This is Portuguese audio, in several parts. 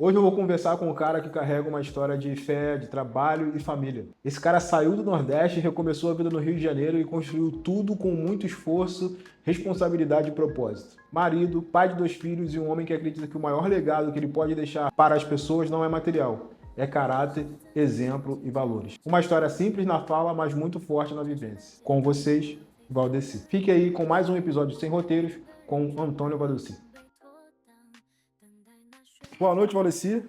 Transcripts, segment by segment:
Hoje eu vou conversar com um cara que carrega uma história de fé, de trabalho e família. Esse cara saiu do Nordeste, recomeçou a vida no Rio de Janeiro e construiu tudo com muito esforço, responsabilidade e propósito. Marido, pai de 2 filhos e um homem que acredita que o maior legado que ele pode deixar para as pessoas não é material, é caráter, exemplo e valores. Uma história simples na fala, mas muito forte na vivência. Com vocês, Valdeci. Fique aí com mais um episódio Sem Roteiros com Antônio Valdeci. Boa noite, Valdeci.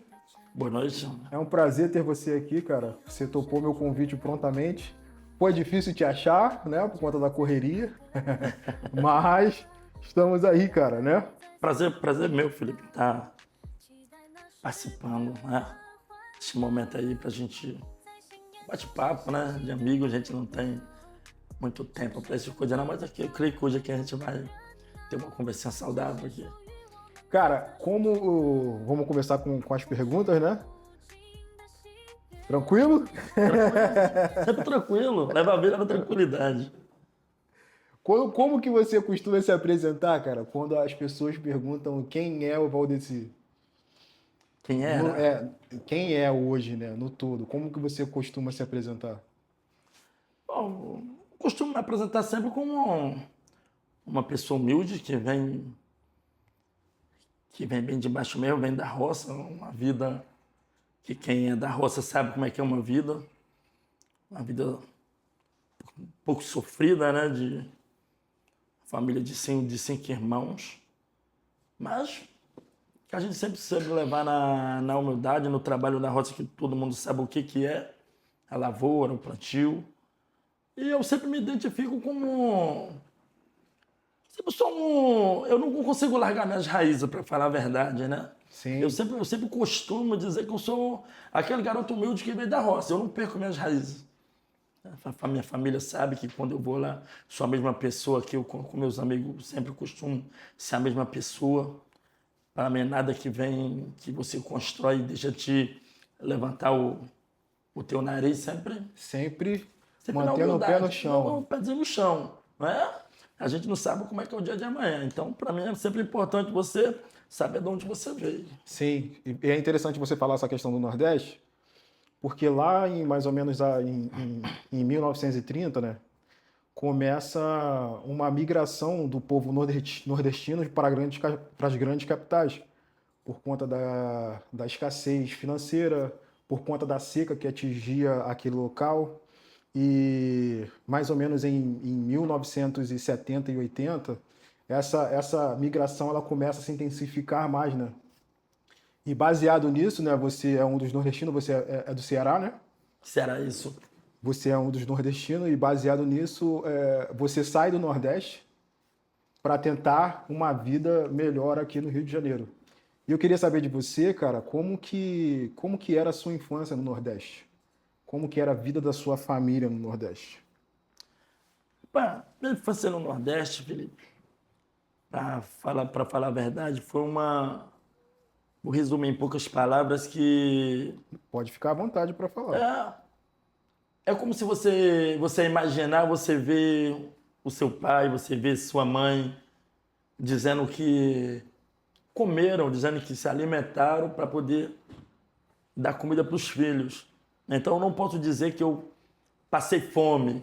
Boa noite. É um prazer ter você aqui, cara. Você topou meu convite prontamente. Foi difícil te achar, né, por conta da correria, mas estamos aí, cara, né? Prazer meu, Felipe, estar participando, né? Esse momento aí pra gente bate-papo, né? De amigo, a gente não tem muito tempo pra essas coisas, não, mas aqui eu creio que hoje aqui a gente vai ter uma conversinha saudável aqui. Cara, vamos começar com as perguntas, né? Tranquilo? Sempre tranquilo, leva a vida na tranquilidade. Como que você costuma se apresentar, cara, quando as pessoas perguntam quem é o Valdeci? Quem era? Quem é hoje, né, no todo? Como que você costuma se apresentar? Bom, costumo me apresentar sempre como uma pessoa humilde que vem bem de baixo mesmo, vem da roça, uma vida que quem é da roça sabe como é que é uma vida um pouco sofrida, né, de família de cinco irmãos, mas que a gente sempre soube levar na humildade, no trabalho da roça, que todo mundo sabe o que é, a lavoura, o plantio, e eu sempre me identifico como... Eu não consigo largar minhas raízes, para falar a verdade, né? Sim. Eu sempre costumo dizer que eu sou aquele garoto humilde que veio da roça. Eu não perco minhas raízes. A minha família sabe que quando eu vou lá, sou a mesma pessoa que eu com meus amigos sempre costumo ser a mesma pessoa. Para mim, nada que vem, que você constrói e deixa te levantar o teu nariz Sempre sempre na mantendo o pé humildade, no chão. o pezinho no chão, não é? A gente não sabe como é que é o dia de amanhã. Então, para mim, é sempre importante você saber de onde você veio. Sim, e é interessante você falar essa questão do Nordeste, porque lá em mais ou menos em 1930, né, começa uma migração do povo nordestino para as grandes capitais, por conta da escassez financeira, por conta da seca que atingia aquele local. E mais ou menos em 1970 e 80, essa migração ela começa a se intensificar mais, né? E baseado nisso, né? Você é um dos nordestinos, você é do Ceará, né? Será isso? Você é um dos nordestinos e baseado nisso, você sai do Nordeste para tentar uma vida melhor aqui no Rio de Janeiro. E eu queria saber de você, cara, como que era a sua infância no Nordeste? Como que era a vida da sua família no Nordeste? Minha infância no Nordeste, Felipe, para falar a verdade, foi uma... Vou resumir em poucas palavras que... Pode ficar à vontade para falar. É como se você imaginar, você vê o seu pai, você vê sua mãe dizendo que comeram, dizendo que se alimentaram para poder dar comida para os filhos. Então eu não posso dizer que eu passei fome,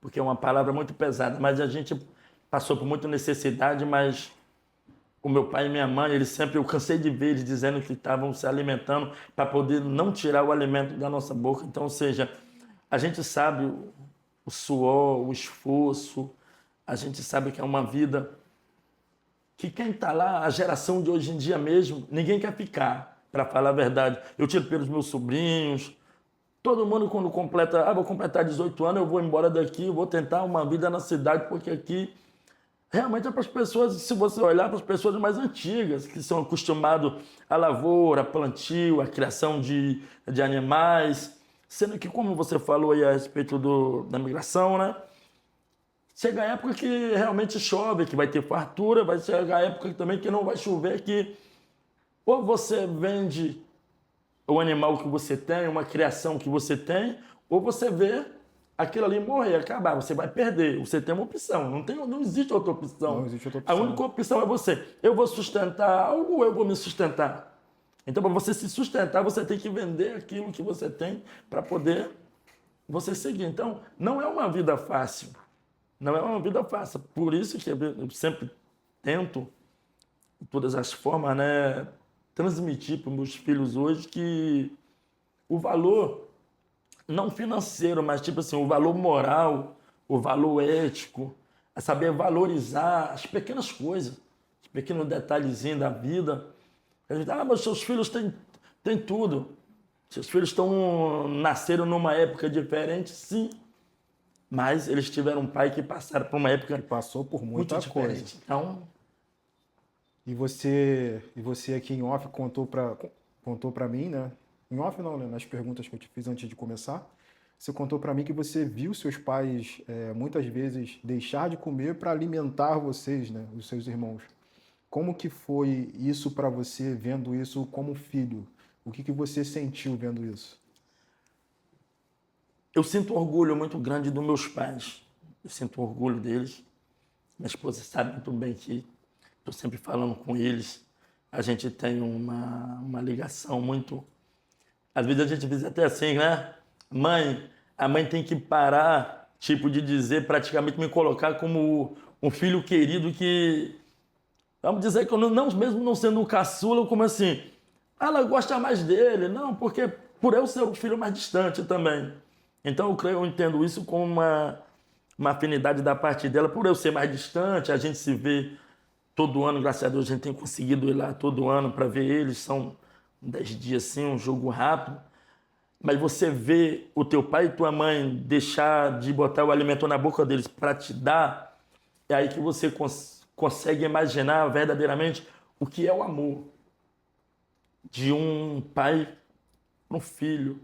porque é uma palavra muito pesada, mas a gente passou por muita necessidade, mas o meu pai e minha mãe, eu cansei de ver eles dizendo que estavam se alimentando para poder não tirar o alimento da nossa boca. Então, ou seja, a gente sabe o suor, o esforço, a gente sabe que é uma vida que quem está lá, a geração de hoje em dia mesmo, ninguém quer ficar, para falar a verdade. Eu tiro pelos meus sobrinhos, todo mundo quando vou completar 18 anos, eu vou embora daqui, eu vou tentar uma vida na cidade, porque aqui realmente é para as pessoas, se você olhar para as pessoas mais antigas, que são acostumadas à lavoura, a plantio, à criação de animais, sendo que, como você falou aí a respeito da migração, né? Chega a época que realmente chove, que vai ter fartura, vai chegar a época também que não vai chover, que ou você vende o animal que você tem, uma criação que você tem, ou você vê aquilo ali morrer, acabar, você vai perder. Você tem uma opção, não existe outra opção. Não existe outra A opção. única opção é você. Eu vou sustentar algo ou eu vou me sustentar? Então, para você se sustentar, você tem que vender aquilo que você tem para poder você seguir. Então, não é uma vida fácil. Não é uma vida fácil. Por isso que eu sempre tento, de todas as formas, né, transmitir para os meus filhos hoje que o valor, não financeiro, mas tipo assim, o valor moral, o valor ético, é saber valorizar as pequenas coisas, os pequenos detalhezinhos da vida. A gente, mas seus filhos têm tudo. Seus filhos nasceram numa época diferente, sim. Mas eles tiveram um pai que passaram por uma época Que passou por muito muita coisa. diferente. Então, E você aqui em off contou para mim, né? Em off não, né? Nas perguntas que eu te fiz antes de começar, você contou para mim que você viu seus pais muitas vezes deixar de comer para alimentar vocês, né? Os seus irmãos. Como que foi isso para você vendo isso como filho? O que você sentiu vendo isso? eu sinto um orgulho muito grande dos meus pais. Eu sinto um orgulho deles. Minha esposa sabe muito bem que estou sempre falando com eles. A gente tem uma ligação muito... Às vezes a gente diz até assim, né? A mãe tem que parar, tipo, de dizer, praticamente me colocar como um filho querido que... Vamos dizer que eu não mesmo não sendo um caçula, como assim... Ela gosta mais dele. Não, porque por eu ser o filho mais distante também. Então eu entendo isso como uma afinidade da parte dela, por eu ser mais distante, a gente se vê todo ano, graças a Deus a gente tem conseguido ir lá todo ano para ver eles, são 10 dias assim, um jogo rápido, mas você vê o teu pai e tua mãe deixar de botar o alimento na boca deles para te dar, é aí que você consegue imaginar verdadeiramente o que é o amor de um pai para um filho.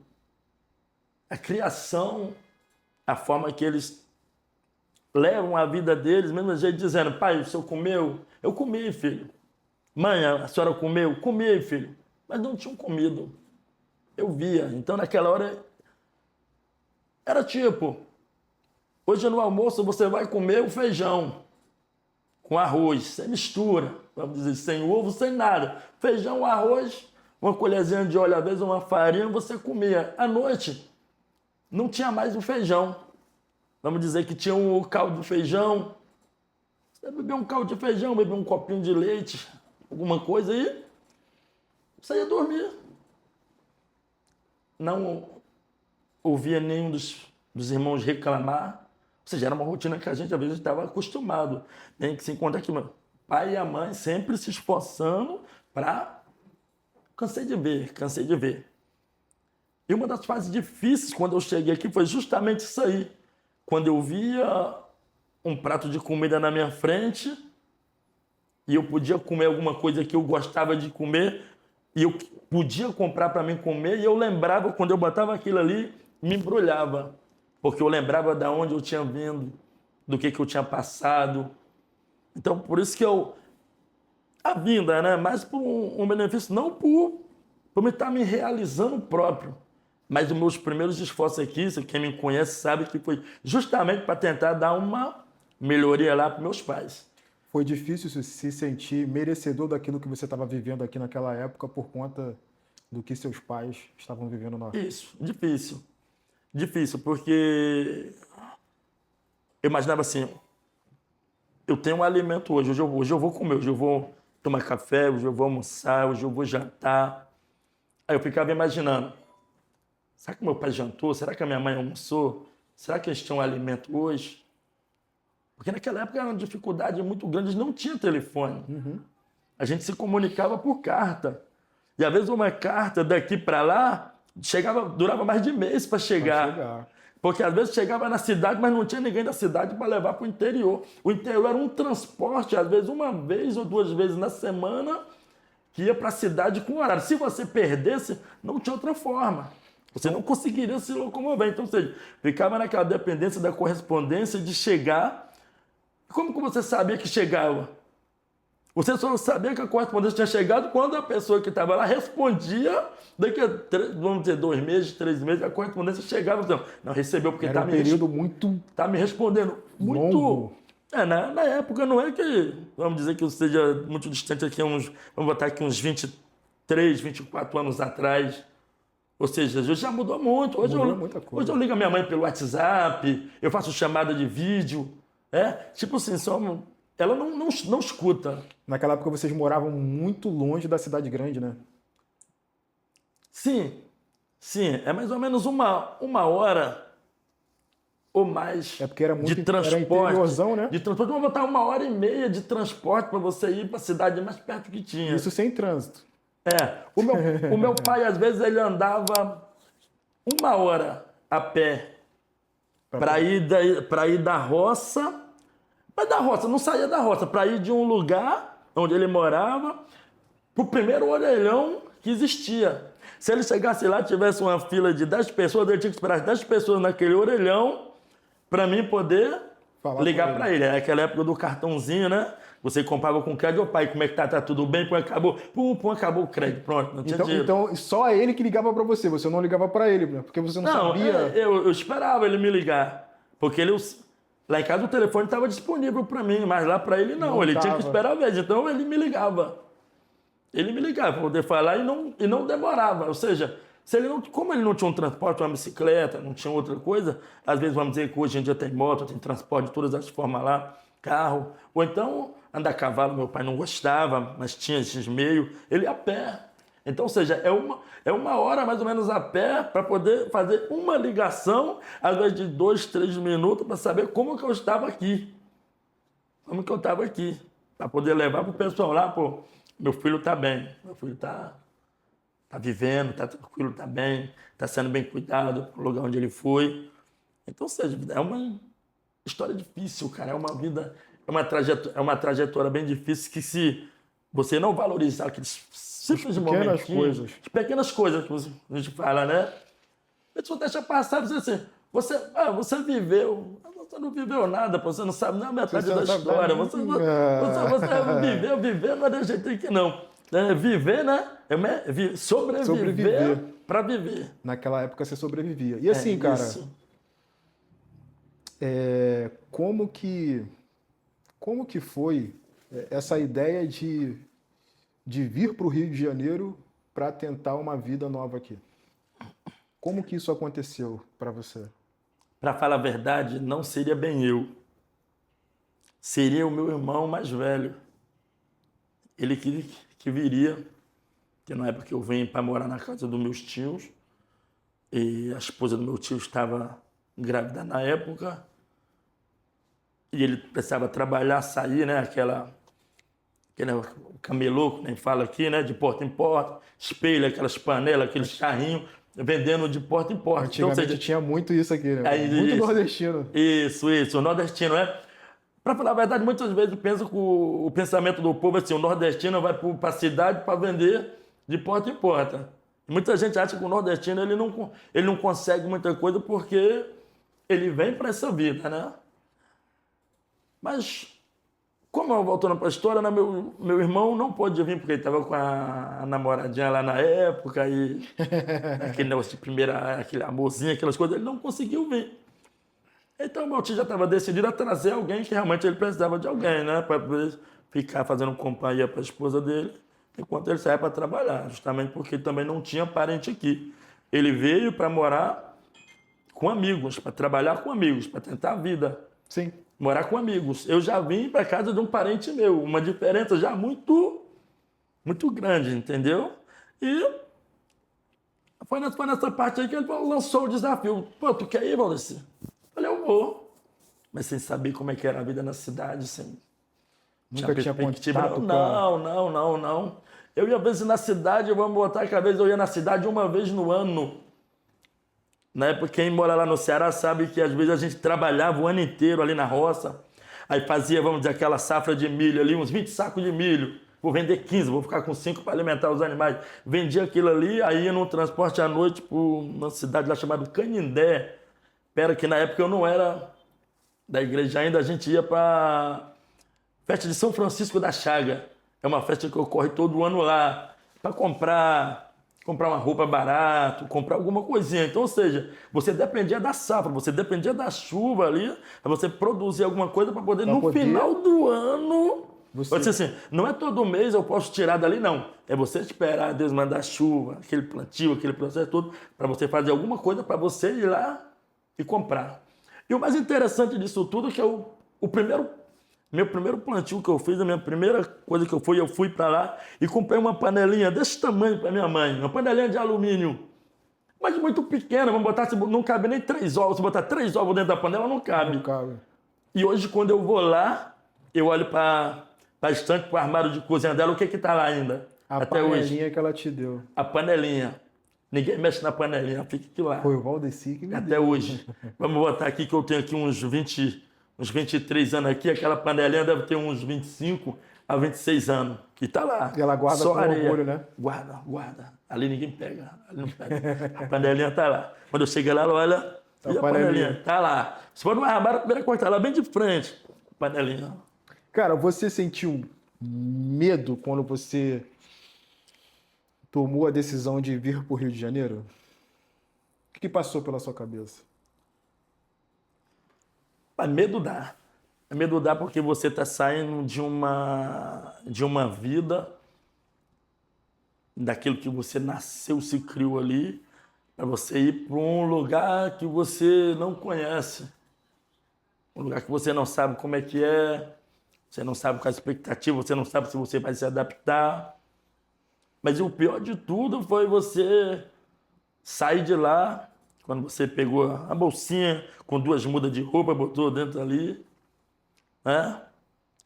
A criação, a forma que eles levam a vida deles, mesmo jeito dizendo, pai, o senhor comeu? Eu comi, filho. Mãe, a senhora comeu? Comi, filho. Mas não tinham comido. Eu via. Então, naquela hora, era tipo, hoje no almoço você vai comer o feijão com arroz, sem mistura, vamos dizer, sem ovo, sem nada. Feijão, arroz, uma colherzinha de óleo, às vezes uma farinha, você comia. À noite, não tinha mais o feijão. Vamos dizer que tinha um caldo de feijão. Você bebeu um caldo de feijão, bebeu um copinho de leite, alguma coisa aí, você ia dormir. Não ouvia nenhum dos irmãos reclamar. Ou seja, era uma rotina que a gente às vezes estava acostumado. Tem que se encontrar aqui, o pai e a mãe sempre se esforçando para... Cansei de ver. E uma das fases difíceis quando eu cheguei aqui foi justamente isso aí. Quando eu via um prato de comida na minha frente e eu podia comer alguma coisa que eu gostava de comer e eu podia comprar para mim comer e eu lembrava, quando eu botava aquilo ali, me embrulhava. Porque eu lembrava de onde eu tinha vindo, do que eu tinha passado. Então, por isso que a vinda, né? Mais por um benefício, não por me estar me realizando próprio. Mas os meus primeiros esforços aqui, quem me conhece sabe que foi justamente para tentar dar uma melhoria lá para meus pais. Foi difícil se sentir merecedor daquilo que você estava vivendo aqui naquela época por conta do que seus pais estavam vivendo na... Isso, difícil. Difícil, porque eu imaginava assim, eu tenho um alimento hoje eu vou comer, hoje eu vou tomar café, hoje eu vou almoçar, hoje eu vou jantar. Aí eu ficava imaginando, será que meu pai jantou? Será que a minha mãe almoçou? Será que eles tinham alimento hoje? Porque naquela época era uma dificuldade muito grande, não tinha telefone. Uhum. A gente se comunicava por carta. E às vezes uma carta daqui para lá durava mais de mês para chegar. Porque às vezes chegava na cidade, mas não tinha ninguém da cidade para levar para o interior. O interior era um transporte, às vezes uma vez ou duas vezes na semana, que ia para a cidade com horário. Se você perdesse, não tinha outra forma. Você não conseguiria se locomover. Então, ou seja, ficava naquela dependência da correspondência de chegar. Como que você sabia que chegava? Você só sabia que a correspondência tinha chegado quando a pessoa que estava lá respondia. Daqui a, vamos dizer, 2 meses, 3 meses, a correspondência chegava. Não, recebeu porque está me respondendo. Muito longo. Na época não é que, vamos dizer que eu seja muito distante aqui, vamos botar aqui uns 20, 23, 24 anos atrás. Ou seja, hoje já mudou muito. Hoje, Mudou muita coisa. hoje eu ligo a minha mãe pelo WhatsApp, eu faço chamada de vídeo. Tipo assim, ela não escuta. Naquela época vocês moravam muito longe da cidade grande, né? Sim, é mais ou menos uma hora ou mais É porque era muito de transporte. interiorzão, né? De transporte, vamos botar 1h30 de transporte para você ir para a cidade mais perto que tinha. Isso sem trânsito. O meu pai, às vezes, ele andava 1 hora a pé para ir da roça. Mas da roça, não saía da roça, para ir de um lugar onde ele morava para o primeiro orelhão que existia. Se ele chegasse lá e tivesse uma fila de 10 pessoas, ele tinha que esperar as 10 pessoas naquele orelhão para mim poder ligar para ele. É aquela época do cartãozinho, né? Você comprava com crédito, pai, como é que tá? Tá tudo bem? Acabou. Acabou o crédito, pronto, não tinha dinheiro. Então, só ele que ligava para você não ligava para ele, né? Porque você não sabia... Eu esperava ele me ligar, porque lá em casa o telefone estava disponível para mim, mas lá para ele não ele tinha que esperar a vez, então ele me ligava. Ele me ligava para poder falar e não demorava, ou seja... Como ele não tinha um transporte, uma bicicleta, não tinha outra coisa, às vezes vamos dizer que hoje em dia tem moto, tem transporte de todas as formas lá, carro, ou então andar a cavalo, meu pai não gostava, mas tinha esses meios, ele ia a pé. Então, ou seja, é uma hora mais ou menos a pé para poder fazer uma ligação, às vezes de 2, 3 minutos, para saber como que eu estava aqui. Como que eu estava aqui, para poder levar para o pessoal lá, pô, meu filho está bem, meu filho está vivendo, está tranquilo, está bem, está sendo bem cuidado no lugar onde ele foi. Então, ou seja, é uma história difícil, cara. É uma vida, é uma trajetória bem difícil que se você não valorizar aqueles simples momentinhos, as pequenas coisas que a gente fala, né? A gente só deixa passar, assim, você viveu, você não viveu nada, você não sabe nem a metade da história. Você viveu, não é de jeito que não. Viver, né? Sobreviver para viver. Naquela época você sobrevivia. E assim, cara, como que foi essa ideia de vir para o Rio de Janeiro para tentar uma vida nova aqui? Como que isso aconteceu para você? Para falar a verdade, não seria bem eu. Seria o meu irmão mais velho. Ele que viria, que na época eu vim para morar na casa dos meus tios, e a esposa do meu tio estava grávida na época, e ele precisava trabalhar, sair, né, aquele camelô, que nem fala aqui, né, de porta em porta, espelho, aquelas panelas, aqueles carrinhos, vendendo de porta em porta. Antigamente então, tinha muito isso aqui, né? Muito nordestino. Isso, nordestino, Para falar a verdade, muitas vezes eu penso que o pensamento do povo é assim, o nordestino vai para a cidade para vender de porta em porta. E muita gente acha que o nordestino ele não consegue muita coisa porque ele vem para essa vida, né? Mas, como eu voltando para a história, né, meu irmão não pôde vir porque ele estava com a namoradinha lá na época e aquele negócio de primeira, aquele amorzinho, aquelas coisas, ele não conseguiu vir. Então, meu tio já estava decidido a trazer alguém que realmente ele precisava de alguém, né? Para poder ficar fazendo companhia para a esposa dele, enquanto ele saia para trabalhar, justamente porque ele também não tinha parente aqui. Ele veio para morar com amigos, para trabalhar com amigos, para tentar a vida. Sim. Morar com amigos. Eu já vim para casa de um parente meu, uma diferença já muito, muito grande, entendeu? E foi nessa parte aí que ele lançou o desafio. Pô, tu quer ir, Valdeci? Falei, eu vou. Mas sem saber como é que era a vida na cidade, sem... Nunca tinha contato? Não. Eu ia, às vezes, na cidade, vamos botar que às vezes eu ia na cidade uma vez no ano. Na época, quem mora lá no Ceará sabe que às vezes a gente trabalhava o ano inteiro ali na roça. Aí fazia, vamos dizer, aquela safra de milho ali, uns 20 sacos de milho. Vou vender 15, vou ficar com 5 para alimentar os animais. Vendia aquilo ali, aí ia no transporte à noite para uma cidade lá chamada Canindé. Pera que na época eu não era da igreja ainda, a gente ia para festa de São Francisco da Chaga. É uma festa que ocorre todo ano lá, para comprar uma roupa barato, comprar alguma coisinha. Então, ou seja, você dependia da safra, você dependia da chuva ali, para você produzir alguma coisa para poder, final do ano, Pode ser assim, não é todo mês eu posso tirar dali, não. É você esperar Deus mandar chuva, aquele plantio, aquele processo todo, para você fazer alguma coisa para você ir lá e comprar. E o mais interessante disso tudo é que meu primeiro plantio que eu fiz, a minha primeira coisa que eu fui para lá e comprei uma panelinha desse tamanho para minha mãe, uma panelinha de alumínio, mas muito pequena, vamos botar, não cabe nem 3 ovos, se botar 3 ovos dentro da panela, não cabe. Não cabe. E hoje, quando eu vou lá, eu olho para a estante, para o armário de cozinha dela, o que está lá ainda? A até hoje. panelinha que ela te deu. A panelinha. Ninguém mexe na panelinha, fica aqui lá. Foi o Valdeci que me Até deu. hoje. Vamos botar aqui que eu tenho aqui uns 23 anos aqui, aquela panelinha deve ter uns 25 a 26 anos. E tá lá. E ela guarda só com areia. orgulho, né? Guarda. Ali ninguém pega. Ali não pega. A panelinha tá lá. Quando eu cheguei lá, ela olha, e a panelinha? Tá lá. Se for no armário, a primeira coisa tá lá bem de frente. Panelinha. Cara, você sentiu medo quando você tomou a decisão de vir para o Rio de Janeiro? O que passou pela sua cabeça? Mas medo dá. Medo dá porque você está saindo de uma vida, daquilo que você nasceu, se criou ali, para você ir para um lugar que você não conhece. Um lugar que você não sabe como é que é, você não sabe qual é a expectativa, você não sabe se você vai se adaptar. Mas o pior de tudo foi você sair de lá, quando você pegou a bolsinha com 2 mudas de roupa, botou dentro ali, né?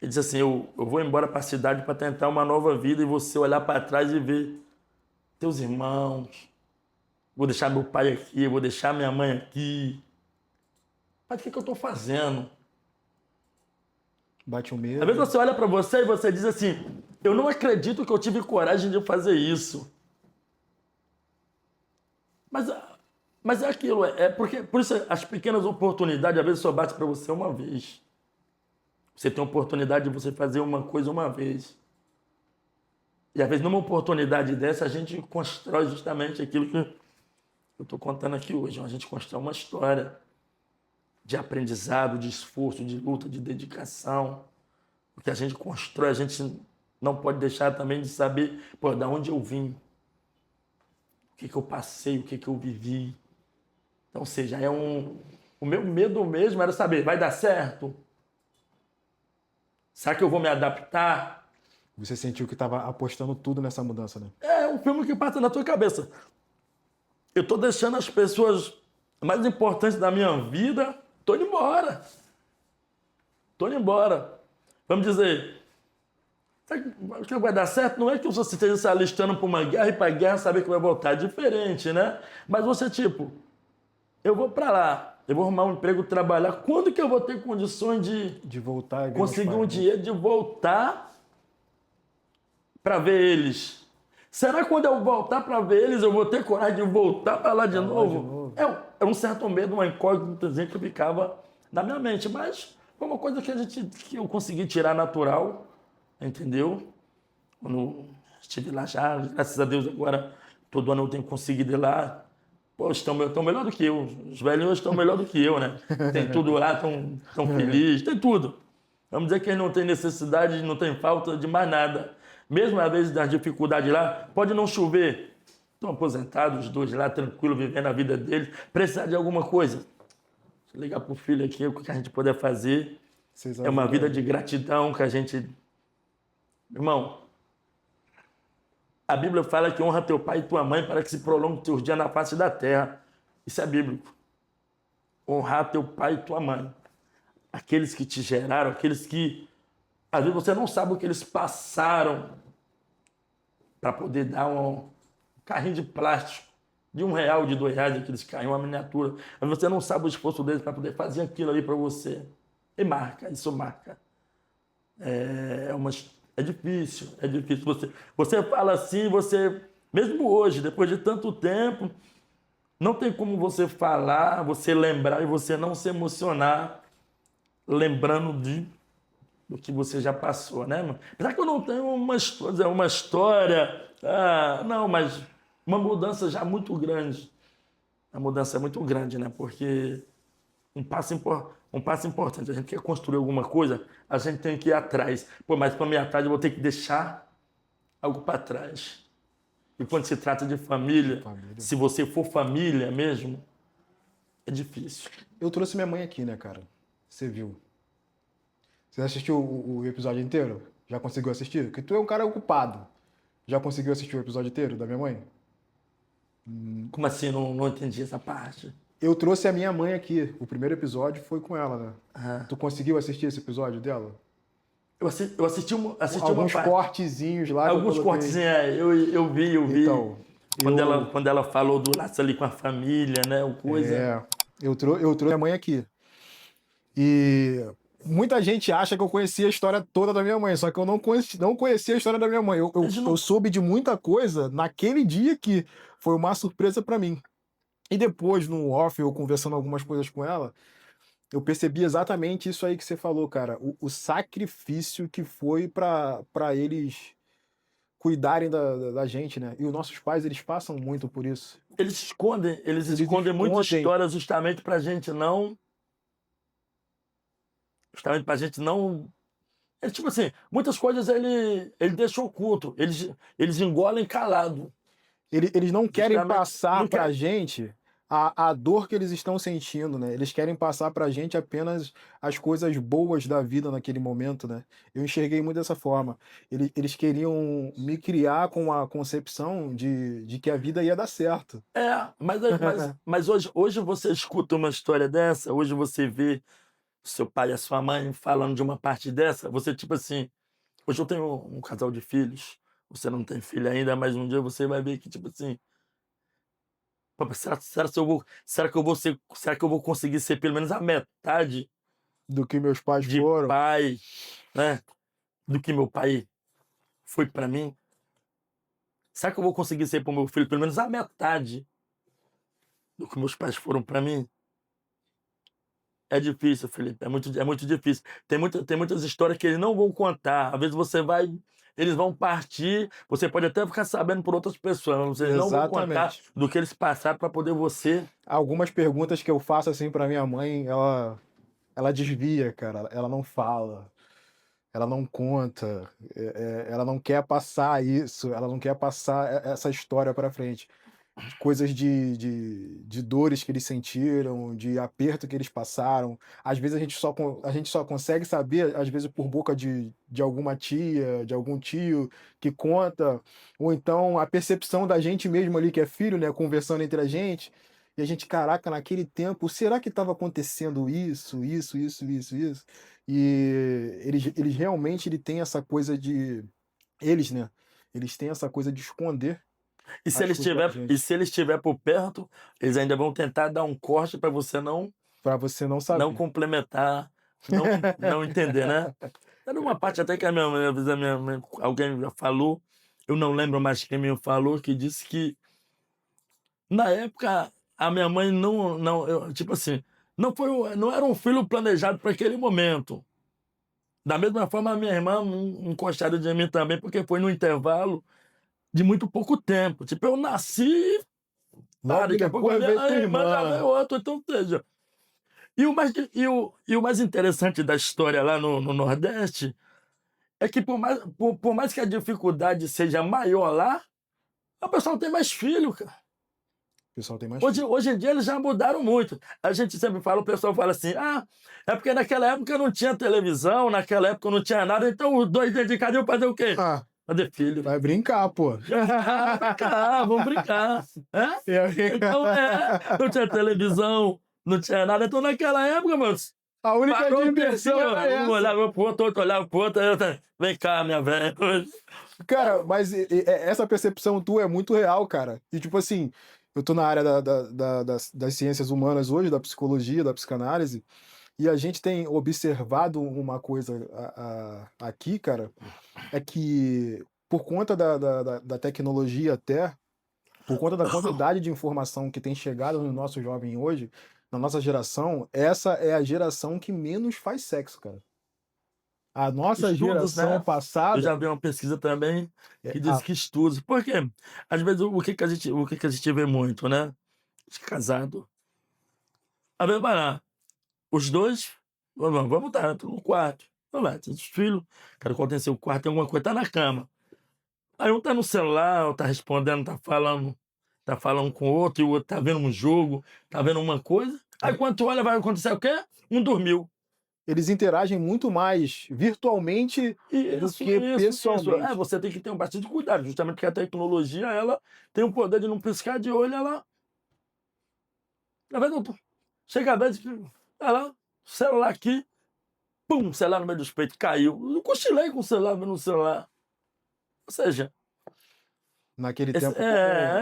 E disse assim, eu vou embora para a cidade para tentar uma nova vida, e você olhar para trás e ver teus irmãos, vou deixar meu pai aqui, vou deixar minha mãe aqui. Mas o que eu estou fazendo? Bate um medo. Às vezes você olha para você e você diz assim, eu não acredito que eu tive coragem de fazer isso. Mas é aquilo, porque por isso as pequenas oportunidades às vezes só batem para você uma vez. Você tem a oportunidade de você fazer uma coisa uma vez. E às vezes numa oportunidade dessa a gente constrói justamente aquilo que eu estou contando aqui hoje. A gente constrói uma história de aprendizado, de esforço, de luta, de dedicação. Porque a gente constrói, a gente não pode deixar também de saber, pô, da onde eu vim, o que eu passei, o que eu vivi. Então, ou seja, o meu medo mesmo era saber, vai dar certo? Será que eu vou me adaptar? Você sentiu que estava apostando tudo nessa mudança, né? É um filme que passa na tua cabeça. Eu estou deixando as pessoas mais importantes da minha vida, estou indo embora. Estou indo embora. Vamos dizer, o que vai dar certo não é que você esteja se alistando para uma guerra e para a guerra saber que vai voltar. É diferente, né? Mas você, tipo, eu vou para lá, eu vou arrumar um emprego, trabalhar. Quando que eu vou ter condições de voltar e conseguir um dinheiro, de voltar para ver eles? Será que quando eu voltar para ver eles, eu vou ter coragem de voltar para lá de novo? É um certo medo, uma incógnita que ficava na minha mente, mas foi uma coisa que eu consegui tirar natural, entendeu? Quando estive lá já, graças a Deus agora, todo ano eu tenho conseguido ir lá. Pô, estão melhor do que eu. Os velhinhos estão melhor do que eu, né? Tem tudo lá, estão felizes, tem tudo. Vamos dizer que eles não têm necessidade, não tem falta de mais nada. Mesmo às vezes das dificuldades lá, pode não chover. Estão aposentados, os 2 lá, tranquilos, vivendo a vida deles. Precisar de alguma coisa, ligar para o filho aqui, o que a gente puder fazer. É uma vida de gratidão que a gente... Irmão, a Bíblia fala que honra teu pai e tua mãe para que se prolongue teus dias na face da terra. Isso é bíblico. Honrar teu pai e tua mãe. Aqueles que te geraram, aqueles que... Às vezes você não sabe o que eles passaram para poder dar um carrinho de plástico de R$1, de R$2, aqueles carrinhos, uma miniatura. Mas você não sabe o esforço deles para poder fazer aquilo ali para você. E marca, isso marca. É difícil, é difícil. Você fala assim, mesmo hoje, depois de tanto tempo, não tem como você falar, você lembrar e você não se emocionar lembrando do que você já passou, né, mano? Apesar que eu não tenho uma história, não, mas uma mudança já muito grande. A mudança é muito grande, né? Porque um passo importante. A gente quer construir alguma coisa, a gente tem que ir atrás. Pô, mas para me ir atrás eu vou ter que deixar algo para trás. E quando se trata de família, se você for família mesmo, é difícil. Eu trouxe minha mãe aqui, né, cara? Você viu? Você assistiu o episódio inteiro? Já conseguiu assistir? Porque tu é um cara ocupado. Já conseguiu assistir o episódio inteiro da minha mãe? Como assim? Não entendi essa parte. Eu trouxe a minha mãe aqui. O primeiro episódio foi com ela, né? Ah. Tu conseguiu assistir esse episódio dela? Eu assisti uma Alguns parte. cortezinhos lá. Alguns cortes, eu vi. Então, quando ela falou do laço ali com a família, né? O coisa. Eu trouxe a mãe aqui. E muita gente acha que eu conhecia a história toda da minha mãe, só que eu não conhecia a história da minha mãe. Eu soube de muita coisa naquele dia que foi uma surpresa pra mim. E depois, no off, eu conversando algumas coisas com ela, eu percebi exatamente isso aí que você falou, cara. O sacrifício que foi pra eles cuidarem da gente, né? E os nossos pais, eles passam muito por isso. Eles escondem muitas histórias justamente pra gente não. Justamente pra gente não. É tipo assim, muitas coisas ele deixa oculto. Eles engolem calado. Eles não querem Justamente, passar não pra quer- gente a dor que eles estão sentindo, né? Eles querem passar pra gente apenas as coisas boas da vida naquele momento, né? Eu enxerguei muito dessa forma. Eles queriam me criar com a concepção de que a vida ia dar certo. mas hoje você escuta uma história dessa, hoje você vê seu pai e a sua mãe falando de uma parte dessa, você tipo assim, hoje eu tenho um casal de filhos, você não tem filho ainda, mas um dia você vai ver que tipo assim, pô, será que eu vou conseguir ser pelo menos a metade Do que meus pais de foram. pai, né, do que meu pai foi pra mim? Será que eu vou conseguir ser pro meu filho pelo menos a metade do que meus pais foram pra mim? É difícil, Felipe, é muito difícil. Tem muitas histórias que eles não vão contar. Às vezes eles vão partir, você pode até ficar sabendo por outras pessoas, mas eles não vão contar Exatamente. do que eles passaram para poder você. Algumas perguntas que eu faço assim pra minha mãe, ela desvia, cara. Ela não fala. Ela não conta, ela não quer passar isso, ela não quer passar essa história para frente. Coisas de dores que eles sentiram, de aperto que eles passaram. Às vezes a gente só consegue saber, às vezes por boca de alguma tia, de algum tio que conta, ou então a percepção da gente mesmo ali, que é filho, né, conversando entre a gente. E a gente, caraca, naquele tempo, será que estava acontecendo isso? E eles realmente têm essa coisa de. Eles, né? Eles têm essa coisa de esconder as coisas da E gente, se eles estiver por perto, eles ainda vão tentar dar um corte para você para você não não saber. complementar, não entender, né? Era uma parte até que alguém já falou, eu não lembro mais quem me falou, que disse que na época a minha mãe tipo assim, não era um filho planejado para aquele momento. Da mesma forma, a minha irmã não gostaria de mim também, porque foi no intervalo de muito pouco tempo. Tipo, eu nasci, Logo daqui a pouco depois veio a tua irmã já irmã. veio outro, então seja. E o mais interessante da história lá no Nordeste é que por mais que a dificuldade seja maior lá, a pessoa tem mais filho, cara. O pessoal tem mais filho. Hoje em dia eles já mudaram muito. A gente sempre fala, o pessoal fala assim, é porque naquela época não tinha televisão, naquela época não tinha nada, então os dois dedicados iam fazer o quê? Ah, Fazer filho. vai brincar, pô. Vamos brincar. Então, não tinha televisão, não tinha nada. Então naquela época, mano, A única parou diversão era um essa. olhava pro outro olhava pro outro, vem cá, minha velha. Cara, mas essa percepção tua é muito real, cara. E tipo assim, eu tô na área das ciências humanas hoje, da psicologia, da psicanálise, e a gente tem observado uma coisa aqui, cara, é que por conta da tecnologia até, por conta da quantidade de informação que tem chegado no nosso jovem hoje, na nossa geração, essa é a geração que menos faz sexo, cara. A nossa Estudos, geração né? Eu passada, já vi uma pesquisa também é, que diz a- que estudos. Por quê? Às vezes o que que a gente vê muito, né? De casado. Às vezes vai lá. Os dois, vamos estar no quarto. Vamos lá, tem os filhos, quero acontecer o quarto, tem alguma coisa, tá na cama. Aí um tá no celular, tá respondendo, tá falando com o outro, e o outro tá vendo um jogo, tá vendo uma coisa. Aí quando tu olha, vai acontecer o quê? Um dormiu. Eles interagem muito mais virtualmente do que pessoalmente. É, você tem que ter um bastante cuidado, justamente porque a tecnologia, ela tem o poder de não piscar de olho, ela... Tá vendo? Chega a vez, ela, celular aqui, pum, celular no meio dos peitos, caiu. Eu cochilei com o celular, vendo o celular. Ou seja, Naquele tempo.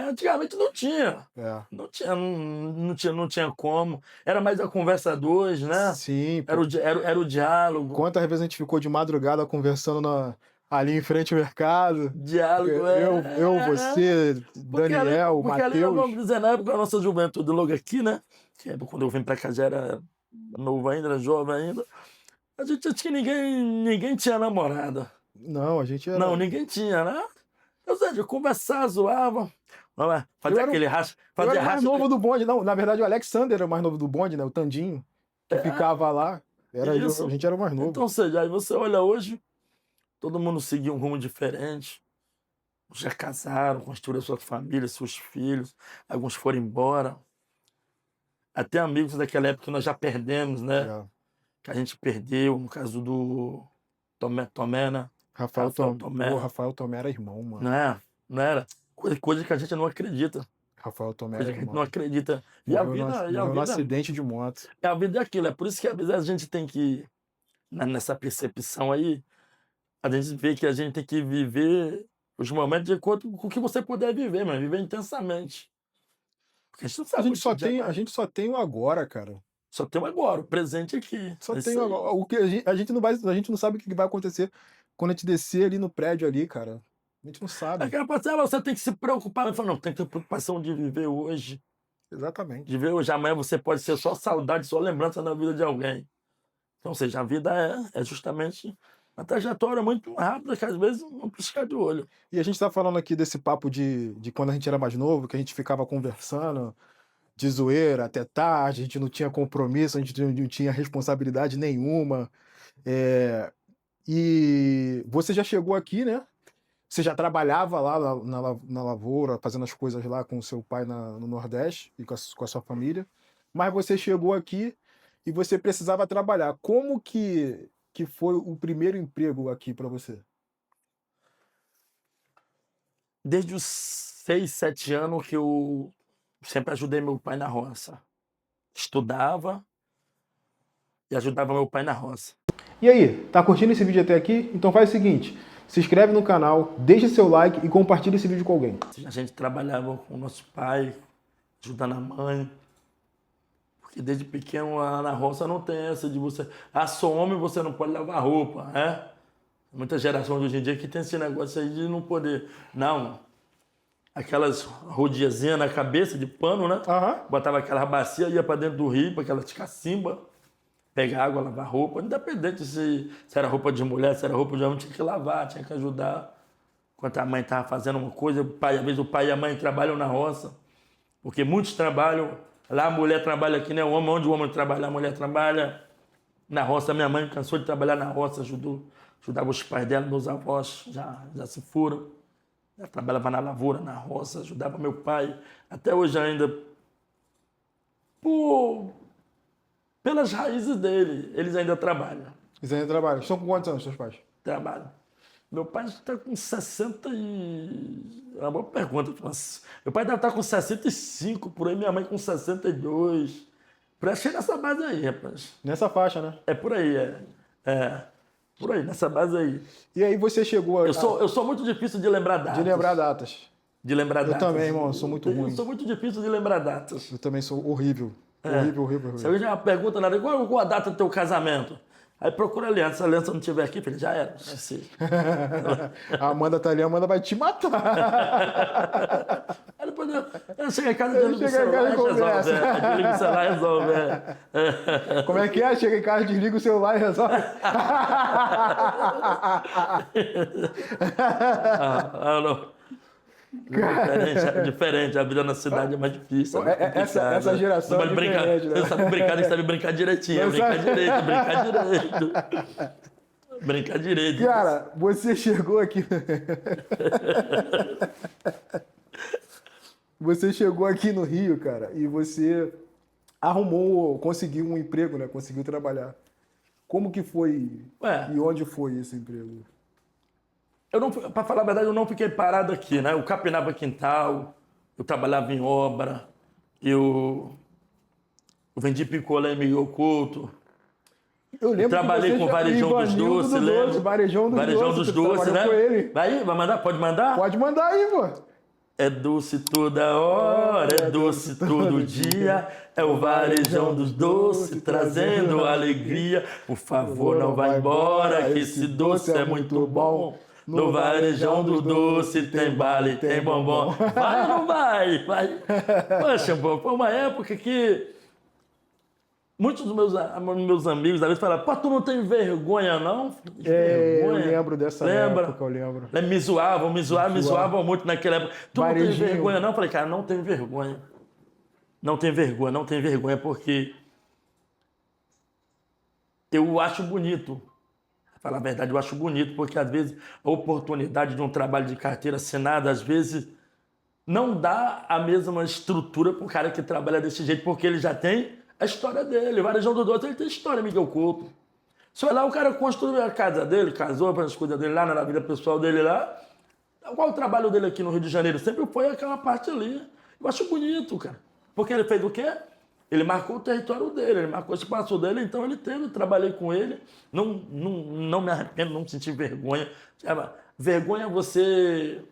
antigamente não tinha. É. Não tinha como. Era mais a conversa a dois, né? Sim. Era o diálogo. Quantas vezes a gente ficou de madrugada conversando ali em frente ao mercado? Diálogo, Você, Daniel, o porque ali, Matheus. vamos dizer, na época da nossa juventude, logo aqui, né? Que é quando eu vim pra cá já era novo ainda, era jovem ainda. A gente acha que ninguém tinha namorada. Não, a gente era. Não, ninguém tinha, né? Ou seja, conversar, zoava. Vamos lá, fazer aquele racha. Eu era o mais novo do bonde, não. Na verdade, o Alexander era o mais novo do bonde, né? O Tandinho, que ficava lá. A gente era o mais novo. Então, ou seja, aí você olha hoje, todo mundo seguiu um rumo diferente. Já casaram, construíram sua família, seus filhos. Alguns foram embora. Até amigos daquela época que nós já perdemos, né? É. Que a gente perdeu, no caso do Tomé, né? Rafael Tomé. O Rafael Tomé era irmão, mano. Não era? Coisa que a gente não acredita. Rafael Tomé Coisa era que a gente irmão. não acredita. Morreu num acidente de moto. A vida é aquilo. É por isso que às vezes a gente tem que, nessa percepção aí, a gente vê que a gente tem que viver os momentos de acordo com o que você puder viver, mas viver intensamente. Porque a gente não sabe a gente só tem o agora, cara. Só tem o agora, o presente aqui. Só tem o agora. O que a gente não sabe o que vai acontecer quando a gente descer ali no prédio ali, cara. A gente não sabe. Você tem que se preocupar. Eu falo, não, tem que ter preocupação de viver hoje. Exatamente. De viver hoje. Amanhã você pode ser só saudade, só lembrança na vida de alguém. Então, ou seja, a vida é justamente uma trajetória muito rápida, que às vezes não piscar de olho. E a gente tá falando aqui desse papo de quando a gente era mais novo, que a gente ficava conversando de zoeira até tarde, a gente não tinha compromisso, a gente não tinha responsabilidade nenhuma. E você já chegou aqui, né? Você já trabalhava lá na lavoura, fazendo as coisas lá com o seu pai no Nordeste e com a sua família. Mas você chegou aqui e você precisava trabalhar. Como que foi o primeiro emprego aqui para você? Desde os 6, 7 anos que eu sempre ajudei meu pai na roça. Estudava e ajudava meu pai na roça. E aí, tá curtindo esse vídeo até aqui? Então faz o seguinte, se inscreve no canal, deixa seu like e compartilha esse vídeo com alguém. A gente trabalhava com o nosso pai, ajudando a mãe. Porque desde pequeno lá na roça não tem essa de você... sou homem, você não pode lavar roupa, né? Muita geração de hoje em dia que tem esse negócio aí de não poder... Não. Aquelas rodiazinhas na cabeça de pano, né? Uhum. Botava aquela bacia, ia pra dentro do rio, para aquela cacimba. Pegar água, lavar roupa, independente se era roupa de mulher, se era roupa de homem, tinha que lavar, tinha que ajudar. Enquanto a mãe estava fazendo uma coisa, às vezes o pai e a mãe trabalham na roça, porque muitos trabalham, lá a mulher trabalha aqui, né? O homem, onde o homem trabalha, a mulher trabalha. Na roça, minha mãe cansou de trabalhar na roça, ajudava os pais dela, meus avós já se foram. Ela trabalhava na lavoura, na roça, ajudava meu pai, até hoje ainda, pelas raízes dele, eles ainda trabalham. Eles ainda trabalham. Estão com quantos anos, seus pais? Trabalham. Meu pai está com 60 e... É uma boa pergunta. Meu pai deve estar com 65, por aí, minha mãe com 62. Achei nessa base aí, rapaz. Nessa faixa, né? É por aí, por aí, nessa base aí. E aí você chegou... Eu sou muito difícil de lembrar datas. De lembrar datas. De lembrar datas. Eu também, irmão, eu sou muito ruim. Eu sou muito difícil de lembrar datas. Eu também sou horrível. Horrível. Se alguém já pergunta, qual a data do teu casamento? Aí procura a aliança. Se a aliança não estiver aqui, filho, já era. A Amanda tá ali, a Amanda vai te matar. Aí depois eu chego em casa, desligo o celular, resolve. Desligo o celular, resolve. Como é que é? Chega em casa, desliga o celular e resolve. Não. É diferente, a vida na cidade é mais difícil. Essa geração não pode brincar, diferente, né? Você sabe brincar, tem que saber brincar direitinho, brincar direito. Brincar direito. Cara, você chegou aqui... Você chegou aqui no Rio, cara, e você conseguiu um emprego, né? Conseguiu trabalhar. Como que foi e onde foi esse emprego? Para falar a verdade, eu não fiquei parado aqui, né? Eu capinava quintal, eu trabalhava em obra, eu vendi picolé em Miguel Couto. Eu lembro trabalhei com o Varejão dos Doces, lembra? Varejão dos Doces, né? Com ele. Vai mandar? Pode mandar? Pode mandar aí, pô. É doce toda hora, é doce todo dia, é o Varejão dos Doces trazendo alegria. Por favor, não vá embora, que esse doce é muito bom. No Varejão do Doce tem bala e tem bombom. Vai ou não vai? Vai. Poxa, foi uma época que muitos dos meus amigos às vezes falavam, pô, tu não tem vergonha, não? Eu lembro dessa época, eu lembro. Me zoavam muito naquela época. Tu Varejinho. Não tem vergonha, não? Eu falei, cara, não tenho vergonha. Não tenho vergonha, porque eu acho bonito. Pra falar a verdade, eu acho bonito, porque às vezes a oportunidade de um trabalho de carteira assinada, às vezes, não dá a mesma estrutura para o cara que trabalha desse jeito, porque ele já tem a história dele. O Varejão do Doce, ele tem história, Miguel Couto. Se olhar, o cara construiu a casa dele, casou para as coisas dele lá, na vida pessoal dele lá. Qual o trabalho dele aqui no Rio de Janeiro? Sempre foi aquela parte ali. Eu acho bonito, cara. Porque ele fez o quê? Ele marcou o território dele, ele marcou o espaço dele, então ele teve, trabalhei com ele. Não me arrependo, não senti vergonha. Vergonha é você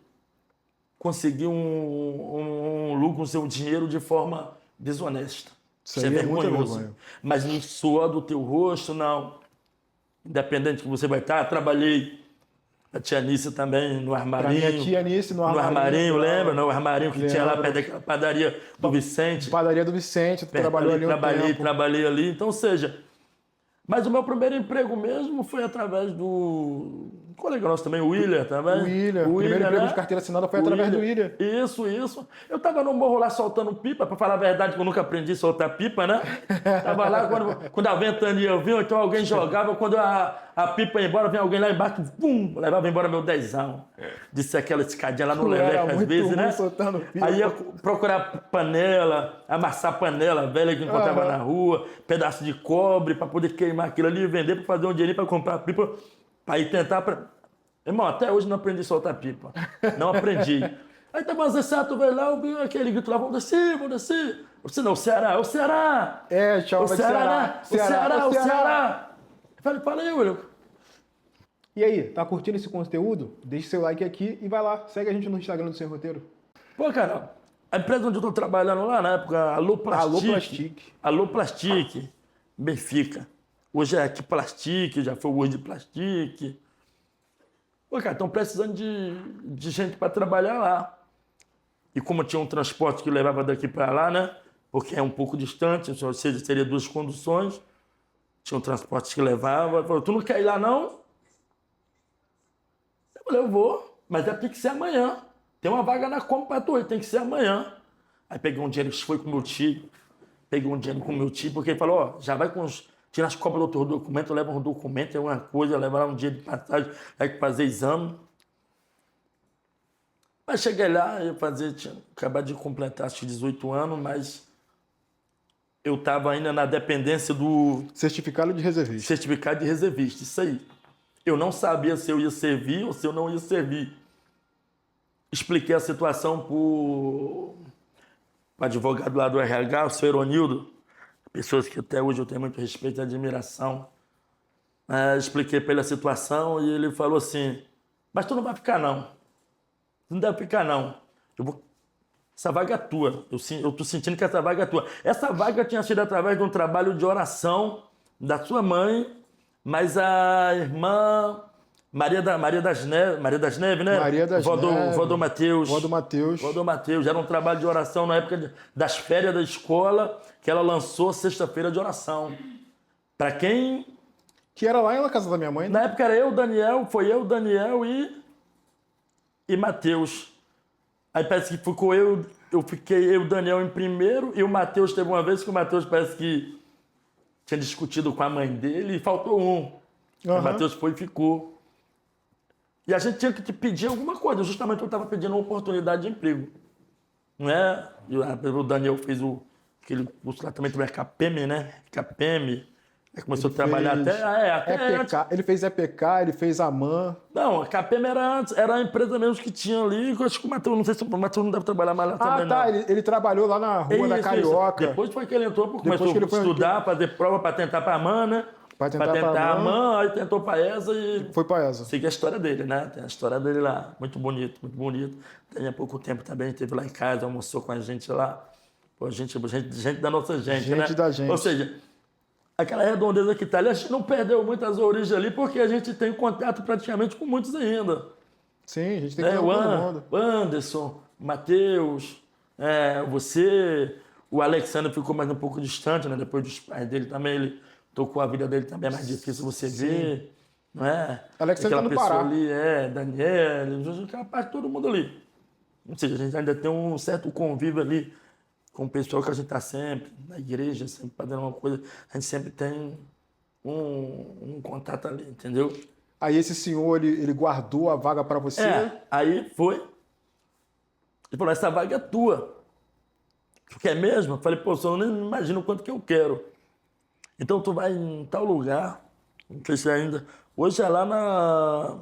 conseguir um lucro com seu dinheiro de forma desonesta. Isso é vergonhoso. Mas no suor do teu rosto, não. Independente que você vai estar, trabalhei a tia Nícia também no armarinho. A tia Nícia no armarinho. No armarinho, lembra? No armarinho que tinha lá perto daquela padaria do Vicente. Padaria do Vicente, tu trabalhou ali Trabalhei ali. Então, ou seja, mas o meu primeiro emprego mesmo foi através do colega nosso também, o William também. O primeiro emprego de carteira assinada foi através do William. Isso. Eu tava no morro lá soltando pipa, pra falar a verdade, que eu nunca aprendi a soltar pipa, né? Tava lá, quando a ventania vinha, então alguém jogava, quando a pipa ia embora, vinha alguém lá embaixo, pum, levava embora meu dezão. Disse aquela escadinha lá no Leleca, às vezes, né? Aí ia procurar panela, amassar panela velha que encontrava na rua, pedaço de cobre, pra poder queimar aquilo ali e vender, pra fazer um dinheirinho pra comprar pipa. Aí tentar... Irmão, até hoje não aprendi a soltar pipa. Não aprendi. Aí tava às certo, veio lá, eu vi aquele grito lá, vamos descer. Você não, o Ceará. O Ceará, O Ceará. Falei, William. E aí, tá curtindo esse conteúdo? Deixa seu like aqui e vai lá. Segue a gente no Instagram do Sem Roteiro. Pô, cara, a empresa onde eu tô trabalhando lá, na época, Alô Plastique, Benfica. Hoje é aqui Plastique, já foi o Word Plastique. Pô, cara, estão precisando de gente para trabalhar lá. E como tinha um transporte que levava daqui para lá, né? Porque é um pouco distante, ou seja, seria 2 conduções. Tinha um transporte que levava. Falou, tu não quer ir lá, não? Eu falei, eu vou, mas tem que ser amanhã. Tem uma vaga na Kombi para tu ir, tem que ser amanhã. Aí peguei um dinheiro que foi com meu tio. Porque ele falou, ó, já vai com os... Tira as cópias do outro documento, leva um documento, alguma coisa, leva lá um dia de passagem, aí que fazer exame. Mas cheguei lá, tinha acabado de completar acho que 18 anos, mas eu estava ainda na dependência do... Certificado de reservista. Certificado de reservista, isso aí. Eu não sabia se eu ia servir ou se eu não ia servir. Expliquei a situação para o advogado lá do RH, o senhor Eronildo, pessoas que até hoje eu tenho muito respeito e admiração. Expliquei para ele a situação e ele falou assim, mas tu não vai ficar não. Tu não deve ficar não. Essa vaga é tua. Eu tô sentindo que essa vaga é tua. Essa vaga tinha sido através de um trabalho de oração da sua mãe, mas a irmã Maria das Neves, né? Maria das Neves. Vó do Mateus. Vó do Mateus. Era um trabalho de oração na época das férias da escola, que ela lançou sexta-feira de oração. Para quem... Que era lá na casa da minha mãe, né? Na época era Daniel e Mateus. Aí parece que ficou eu fiquei eu e o Daniel em primeiro, e o Matheus teve uma vez que o Matheus parece que tinha discutido com a mãe dele e faltou um. Uhum. O Matheus foi e ficou. E a gente tinha que te pedir alguma coisa, justamente eu estava pedindo uma oportunidade de emprego. Não é? E o Daniel fez aquele curso lá também, CAPEM, né? CAPEM. Aí começou a trabalhar até EPK, ele fez EPK, ele fez AMAN. Não, a CAPEM era antes, era a empresa mesmo que tinha ali, que eu acho que o Matheus, não sei se o Matheus não deve trabalhar mais lá também, tá, não. ele trabalhou lá na rua da Carioca. Depois foi que ele entrou, começou a estudar, fazer prova para tentar para a AMAN, né? Para tentar a AMAN, aí tentou para essa e... Foi para essa. Segui a história dele, né? Tem a história dele lá, muito bonito, muito bonito. Tem há pouco tempo também, esteve lá em casa, almoçou com a gente lá. Pô, gente da nossa gente, né? Gente da gente. Ou seja, aquela redondeza que tá ali, a gente não perdeu muitas origens ali, porque a gente tem contato praticamente com muitos ainda. Sim, a gente tem que todo mundo. O Anderson, o Matheus, você, o Alexandre ficou mais um pouco distante, né? Depois dos pais dele também, ele tocou a vida dele também, é mais difícil você ver, não é? Alexandre aquela tá no pessoa Pará. ali, Daniel, aquela parte de todo mundo ali. Ou seja, a gente ainda tem um certo convívio ali com o pessoal que a gente está sempre, na igreja, sempre fazendo uma coisa, a gente sempre tem um contato ali, entendeu? Aí esse senhor, ele guardou a vaga para você? Aí foi. Ele falou, essa vaga é tua. Tu quer mesmo? Eu falei, pô, eu nem imagino o quanto que eu quero. Então tu vai em tal lugar, não sei se ainda... Hoje é lá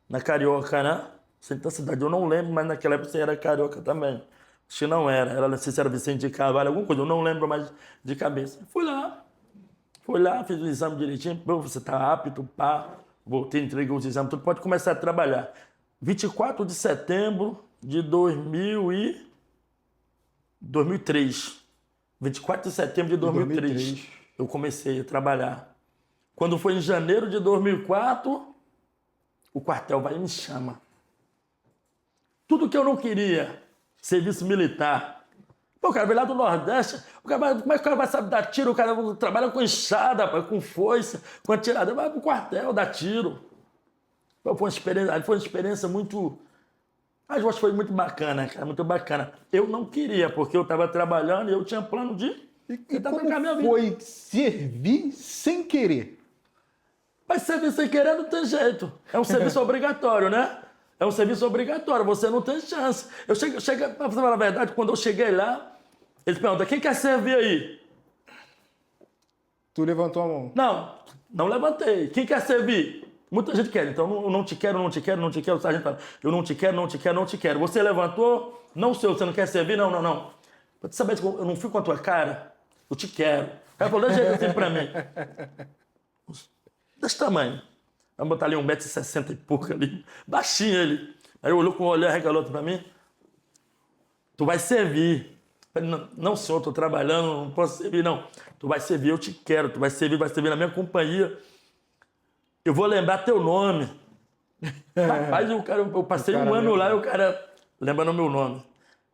na Carioca, né? Centro da cidade, eu não lembro, mas naquela época você era Carioca também. Acho que não era, não sei se era Vicente de Carvalho, alguma coisa, eu não lembro mais de cabeça. Fui lá, fiz o exame direitinho, pô, você tá apto, pá, voltei, entreguei os exames, tudo, pode começar a trabalhar. 24 de setembro de 2003. 24 de setembro de 2003. Eu comecei a trabalhar. Quando foi em janeiro de 2004, o quartel vai e me chama. Tudo que eu não queria, serviço militar. Pô, o cara veio lá do Nordeste, como é que o cara vai saber dar tiro? O cara trabalha com enxada, com foice, com atirador, vai pro quartel dar tiro. Pô, foi uma experiência muito... Acho que foi muito bacana, cara, muito bacana. Eu não queria, porque eu estava trabalhando e eu tinha plano de... E como foi servir sem querer? Mas servir sem querer não tem jeito. É um serviço obrigatório, né? É um serviço obrigatório, você não tem chance. Pra falar a verdade, quando eu cheguei lá, eles perguntam, quem quer servir aí? Tu levantou a mão? Não levantei. Quem quer servir? Muita gente quer, então eu não te quero, não te quero, não te quero. O sargento fala, eu não te quero, não te quero, não te quero. Você levantou? Não, senhor, você não quer servir? Não. Pra tu saber que eu não fui com a tua cara, eu te quero. O cara falou, deixa ele assim pra mim. Desse tamanho. Vamos botar ali 1,60 m e pouco ali. Baixinho ele. Aí olhou com um olhar regaloto pra mim. Tu vai servir. Eu falei, não, senhor, eu tô trabalhando, não posso servir, não. Tu vai servir, eu te quero. Tu vai servir na minha companhia. Eu vou lembrar teu nome. Rapaz, eu passei um ano lá e o cara lembrando meu nome.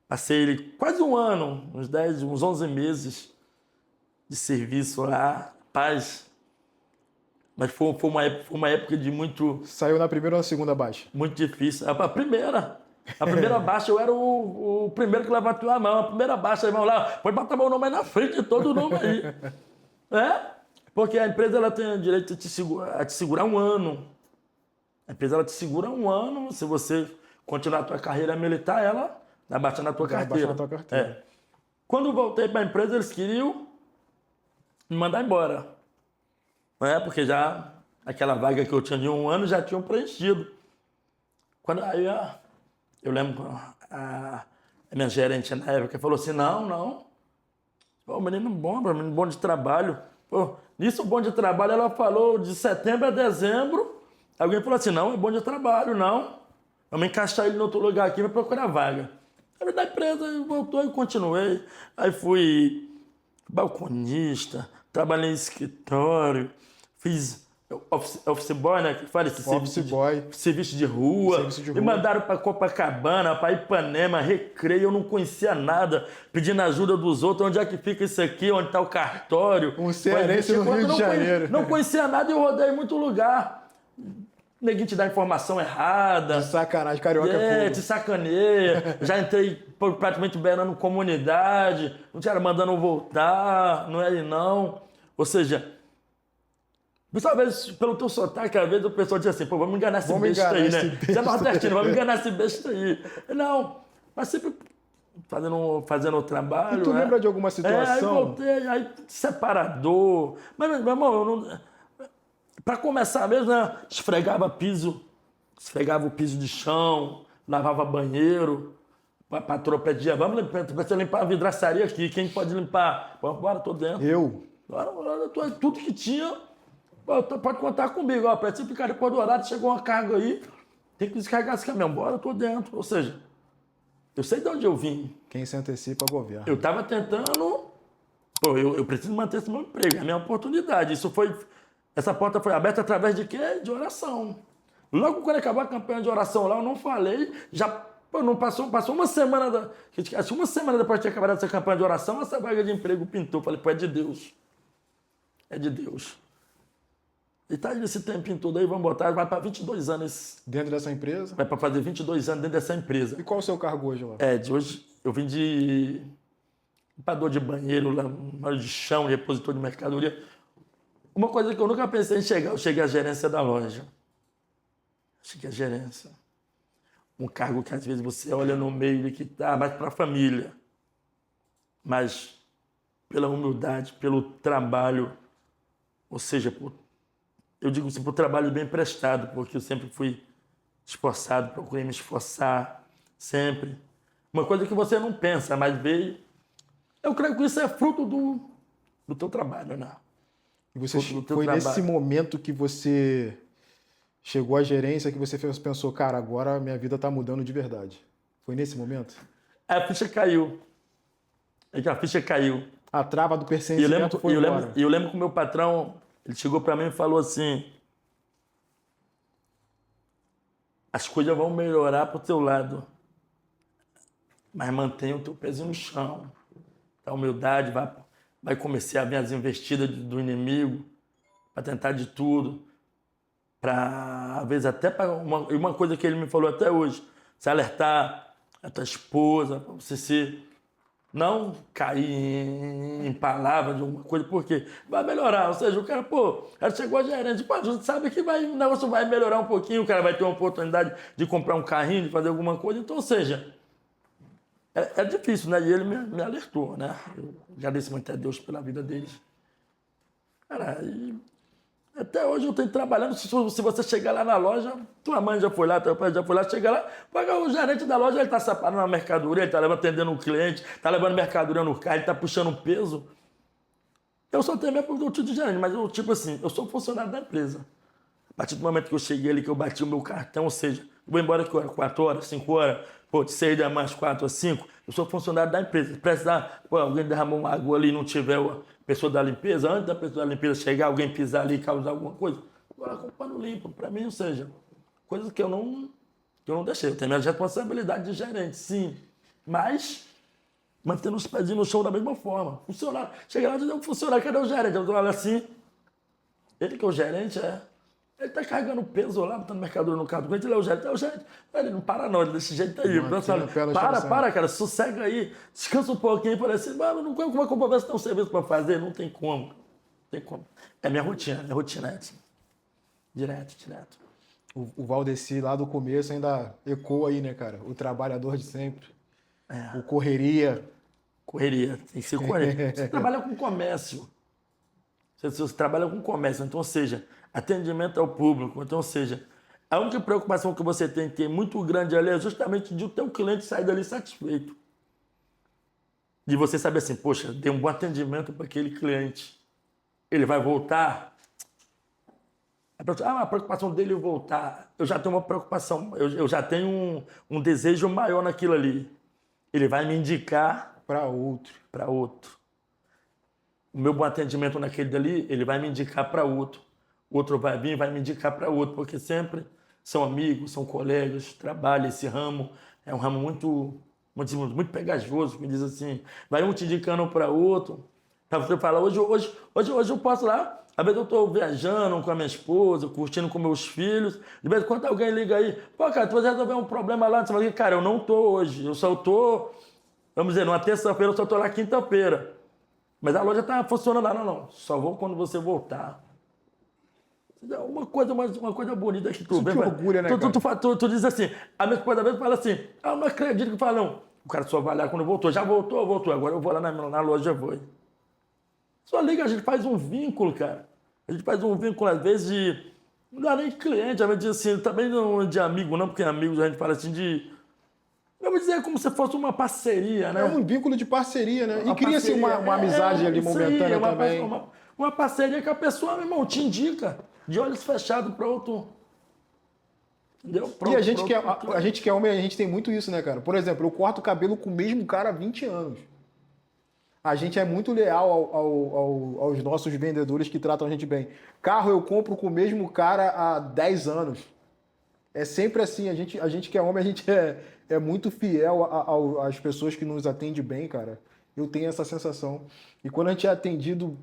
Passei ele quase um ano, uns 11 meses de serviço lá. Paz. Mas foi uma época de muito... Saiu na primeira ou na segunda baixa? Muito difícil. A primeira baixa, eu era o primeiro que levantou a mão. A primeira baixa, vamos lá, pode botar meu nome aí na frente de todo o nome aí. Porque a empresa ela tem o direito de te segurar um ano. A empresa ela te segura um ano, se você continuar a tua carreira militar, ela vai baixar na tua carteira. Quando eu voltei para a empresa, eles queriam me mandar embora. Porque já aquela vaga que eu tinha de um ano já tinham preenchido. Aí eu lembro a minha gerente na época falou assim, não. Pô, menino bom de trabalho. Pô, nisso bom de trabalho, ela falou de setembro a dezembro. Alguém falou assim, não, é bom de trabalho, não. Vamos encaixar ele em outro lugar aqui, vai procurar vaga. Aí da empresa voltou e continuei. Aí fui balconista, trabalhei em escritório, fiz office boy, né? Que fala esse serviço de rua. Me mandaram para Copacabana, para Ipanema, Recreio, eu não conhecia nada, pedindo ajuda dos outros. Onde é que fica isso aqui? Onde está o cartório? Um cearense no Rio de Janeiro. Não conhecia nada e eu rodei muito lugar. neguinho te dá informação errada. De sacanagem, carioca é fogo. Te sacaneia. Já entrei praticamente beirando comunidade, não tinha mandando voltar, não é ele não. Ou seja, às vezes, pelo teu sotaque, às vezes o pessoal diz assim, pô, vamos enganar esse besta aí, né? Você é nordestino, vamos enganar esse besta aí. Não, mas sempre fazendo o trabalho. E tu lembra de alguma situação? Aí voltei, aí separador. Mas, meu irmão, eu não... Pra começar mesmo, né? Esfregava o piso de chão, lavava banheiro, a patroa pedia, vamos limpar a vidraçaria aqui, quem pode limpar? Bora, tô dentro. Eu? Bora, tudo que tinha, pode contar comigo. Ó, pra você ficar depois do horário, chegou uma carga aí, tem que descarregar esse caminhão, bora, tô dentro. Ou seja, eu sei de onde eu vim. Quem se antecipa é o governo. Eu tava tentando, pô, eu preciso manter esse meu emprego, é a minha oportunidade. Essa porta foi aberta através de quê? De oração. Logo quando acabou a campanha de oração lá, eu não falei, não passou uma semana, acho que uma semana depois de ter acabado essa campanha de oração, essa vaga de emprego pintou. Falei, pô, é de Deus. É de Deus. E tá nesse tempinho todo aí, vamos botar, vai para 22 anos. Dentro dessa empresa? Vai para fazer 22 anos dentro dessa empresa. E qual o seu cargo hoje lá? De hoje eu vim de limpador de banheiro, limpador de chão, repositor de mercadoria. Uma coisa que eu nunca pensei em chegar, eu cheguei à gerência da loja. Cheguei à gerência. Um cargo que às vezes você olha no meio e que tá mais para a família. Mas pela humildade, pelo trabalho, ou seja, eu digo assim, por trabalho bem prestado, porque eu sempre fui esforçado, procurei me esforçar, sempre. Uma coisa que você não pensa, mas veio. Eu creio que isso é fruto do teu trabalho, né? E você foi nesse momento que você chegou à gerência que você pensou, cara, agora minha vida tá mudando de verdade. Foi nesse momento? A ficha caiu. A ficha caiu. A trava do pertencimento foi embora. E eu lembro que o meu patrão, ele chegou para mim e falou assim, as coisas vão melhorar pro teu lado, mas mantenha o teu pezinho no chão. A humildade vai começar a vir as investidas do inimigo, para tentar de tudo, para, às vezes, até para uma coisa que ele me falou até hoje, se alertar a tua esposa, para você não cair em palavras de alguma coisa, porque vai melhorar. Ou seja, o cara, ela chegou a gerente, a gente sabe que o negócio vai melhorar um pouquinho, o cara vai ter uma oportunidade de comprar um carrinho, de fazer alguma coisa, então, ou seja, é difícil, né? E ele me alertou, né? Eu agradeço muito a Deus pela vida deles. Cara, até hoje eu tenho trabalhando. Se você chegar lá na loja, tua mãe já foi lá, teu pai já foi lá, chega lá, paga o gerente da loja, ele tá separando a mercadoria, ele tá atendendo um cliente, tá levando mercadoria no carro, ele tá puxando um peso. Eu só tenho mesmo porque eu tive de gerente, mas eu, tipo assim, eu sou funcionário da empresa. A partir do momento que eu cheguei ali, que eu bati o meu cartão, ou seja, eu vou embora que hora? 4 horas, 5 horas, de 6 da manhã às 4 às 5, eu sou funcionário da empresa. Se precisar, alguém derramou uma água ali e não tiver a pessoa da limpeza, antes da pessoa da limpeza chegar, alguém pisar ali e causar alguma coisa, agora com o pano limpo, para mim, ou seja, coisa que eu não deixei. Eu tenho minha responsabilidade de gerente, sim, mas mantendo os pezinhos no chão da mesma forma. Funcionário, chega lá e diz, um funcionário, cadê o gerente? Eu olho assim, ele que é o gerente, ele tá carregando peso lá, botando mercadoria no carro do cliente, ele é o gerente. Ele não para não, ele desse jeito aí. Para, cara, sossega aí, descansa um pouquinho, parece, mas como é que eu vou ver se tem um serviço para fazer? Não tem como. É minha rotina é assim. Direto. O Valdeci lá do começo ainda ecoa aí, né, cara? O trabalhador de sempre. O correria. Correria, tem que ser correria. Você trabalha com comércio. Você trabalha com comércio, então, ou seja, atendimento ao público, então, ou seja, a única preocupação que você tem que ter muito grande ali é justamente de o teu cliente sair dali satisfeito. De você saber assim, poxa, dei um bom atendimento para aquele cliente. Ele vai voltar? A preocupação dele voltar, eu já tenho uma preocupação, eu já tenho um desejo maior naquilo ali. Ele vai me indicar para outro. O meu bom atendimento naquele dali, ele vai me indicar para outro. O outro vai vir e vai me indicar para outro, porque sempre são amigos, são colegas, trabalham esse ramo. É um ramo muito pegajoso, me diz assim. Vai um te indicando para outro. Pra você falar, hoje eu posso lá, às vezes eu tô viajando com a minha esposa, curtindo com meus filhos, de vez em quando alguém liga aí, pô, cara, tu vai resolver um problema lá, cara, eu não tô hoje, eu só tô, vamos dizer, numa terça-feira, eu só tô lá quinta-feira. Mas a loja tá funcionando lá, não, só vou quando você voltar. Uma coisa bonita que tu Isso vê. que orgulho, né, tu diz assim, a minha esposa às vezes fala assim, eu não acredito que fala, não. O cara só vai lá quando voltou, já voltou, agora eu vou lá na loja, vou. Só liga, a gente faz um vínculo, cara. A gente faz um vínculo, às vezes, de... Não dá nem de cliente, às vezes, assim, também não de amigo, não, porque amigos a gente fala assim de... Vamos dizer como se fosse uma parceria, né? É um vínculo de parceria, né? Uma E cria-se uma amizade ali isso aí, momentânea também. Uma parceria que a pessoa, meu irmão, te indica, de olhos fechados, pronto. Entendeu? Pronto, E a gente pronto. que é homem, a gente tem muito isso, né, cara? Por exemplo, eu corto o cabelo com o mesmo cara há 20 anos. A gente é muito leal aos nossos vendedores que tratam a gente bem. Carro eu compro com o mesmo cara há 10 anos. É sempre assim, a gente que é homem, a gente é muito fiel às pessoas que nos atendem bem, cara. Eu tenho essa sensação. E quando a gente é atendido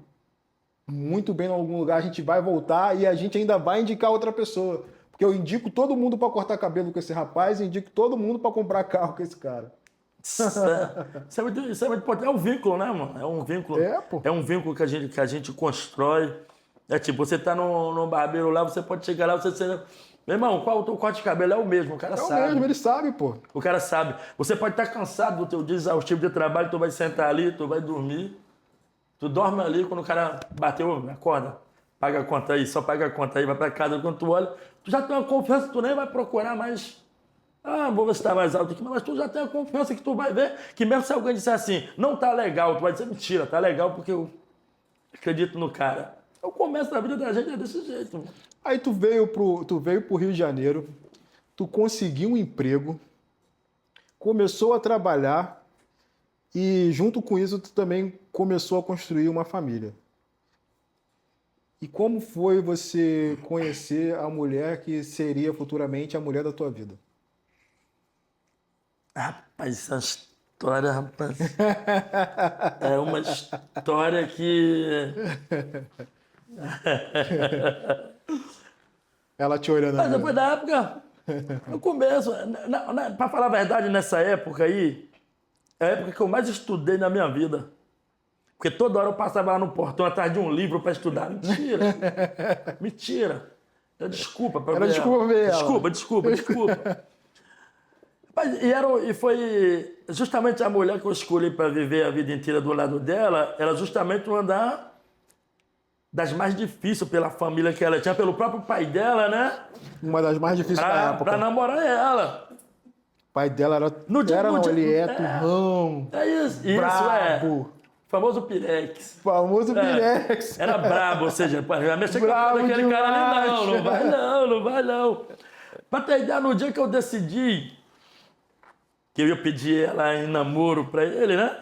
muito bem em algum lugar, a gente vai voltar e a gente ainda vai indicar outra pessoa. Porque eu indico todo mundo para cortar cabelo com esse rapaz e indico todo mundo para comprar carro com esse cara. Isso é muito importante. É um vínculo, né, mano? É um vínculo. É, pô. É um vínculo que a gente constrói. É tipo, você tá no barbeiro lá, você pode chegar lá, meu irmão, qual o teu corte de cabelo? É o mesmo, o cara É o sabe. mesmo, ele sabe, pô. O cara sabe. Você pode estar cansado do teu dia exaustivo de trabalho, tu vai sentar ali, tu vai dormir. Tu dorme ali, quando o cara bateu, acorda, paga a conta aí, só paga a conta aí, vai pra casa. Quando tu olha, tu já tem uma confiança, tu nem vai procurar mais. Ah, vou ver se tá mais alto aqui, mas tu já tem a confiança que tu vai ver, que mesmo se alguém disser assim, não tá legal, tu vai dizer mentira, tá legal porque eu acredito no cara. O começo da vida da gente é desse jeito, mano. Aí tu veio pro Rio de Janeiro, tu conseguiu um emprego, começou a trabalhar e junto com isso tu também começou a construir uma família. E como foi você conhecer a mulher que seria futuramente a mulher da tua vida? Rapaz, essa história, rapaz, é uma história que... Ela te olhando Mas ali. depois da época, no começo, pra falar a verdade, nessa época aí, é a época que eu mais estudei na minha vida. Porque toda hora eu passava lá no portão atrás de um livro para estudar. Mentira. Mentira. Desculpa pra Era ver desculpa ela. pra ver ela. Desculpa. Mas, e foi justamente a mulher que eu escolhi para viver a vida inteira do lado dela, era justamente uma das mais difíceis pela família que ela tinha, pelo próprio pai dela, né? Uma das mais difíceis da época. Pra namorar ela. O pai dela era turrão. É isso. Brabo. Famoso Pirex. Famoso Pirex. Era brabo, ou seja, vai mexer com Brabo aquele cara ali, demais. não vai não. Pra ter ideia, no dia que eu decidi que eu ia pedir ela em namoro pra ele, né?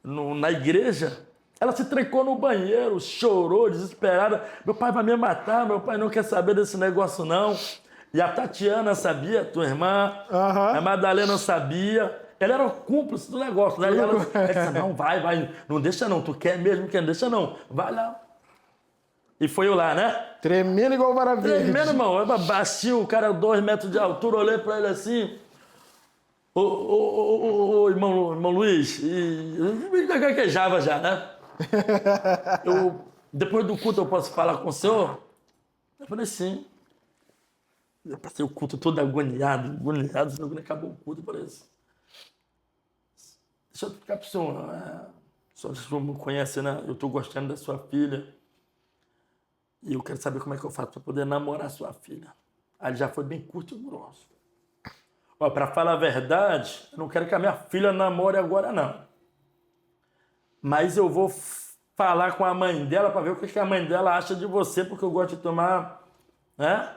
Na igreja, ela se trancou no banheiro, chorou, desesperada. Meu pai vai me matar, meu pai não quer saber desse negócio, não. E a Tatiana sabia, tua irmã, a Madalena sabia. Ela era o cúmplice do negócio, né? E ela disse, não, vai, não deixa não, tu quer mesmo, não deixa não, vai lá. E foi eu lá, né? Tremendo igual vara verde. Tremendo, irmão, eu baixinho, o cara 2 metros de altura, olhei pra ele assim, ô irmão Luiz, e me gaguejava já, né? Depois do culto eu posso falar com o senhor? Eu falei, sim. Eu passei o culto todo agoniado, quando acabou o culto, eu falei assim, deixa eu explicar pro senhor, o senhor me conhece, né? Eu tô gostando da sua filha e eu quero saber como é que eu faço para poder namorar a sua filha. Aí já foi bem curto e grosso. Ó, para falar a verdade, eu não quero que a minha filha namore agora, não. Mas eu vou falar com a mãe dela para ver o que a mãe dela acha de você, porque eu gosto de tomar, né?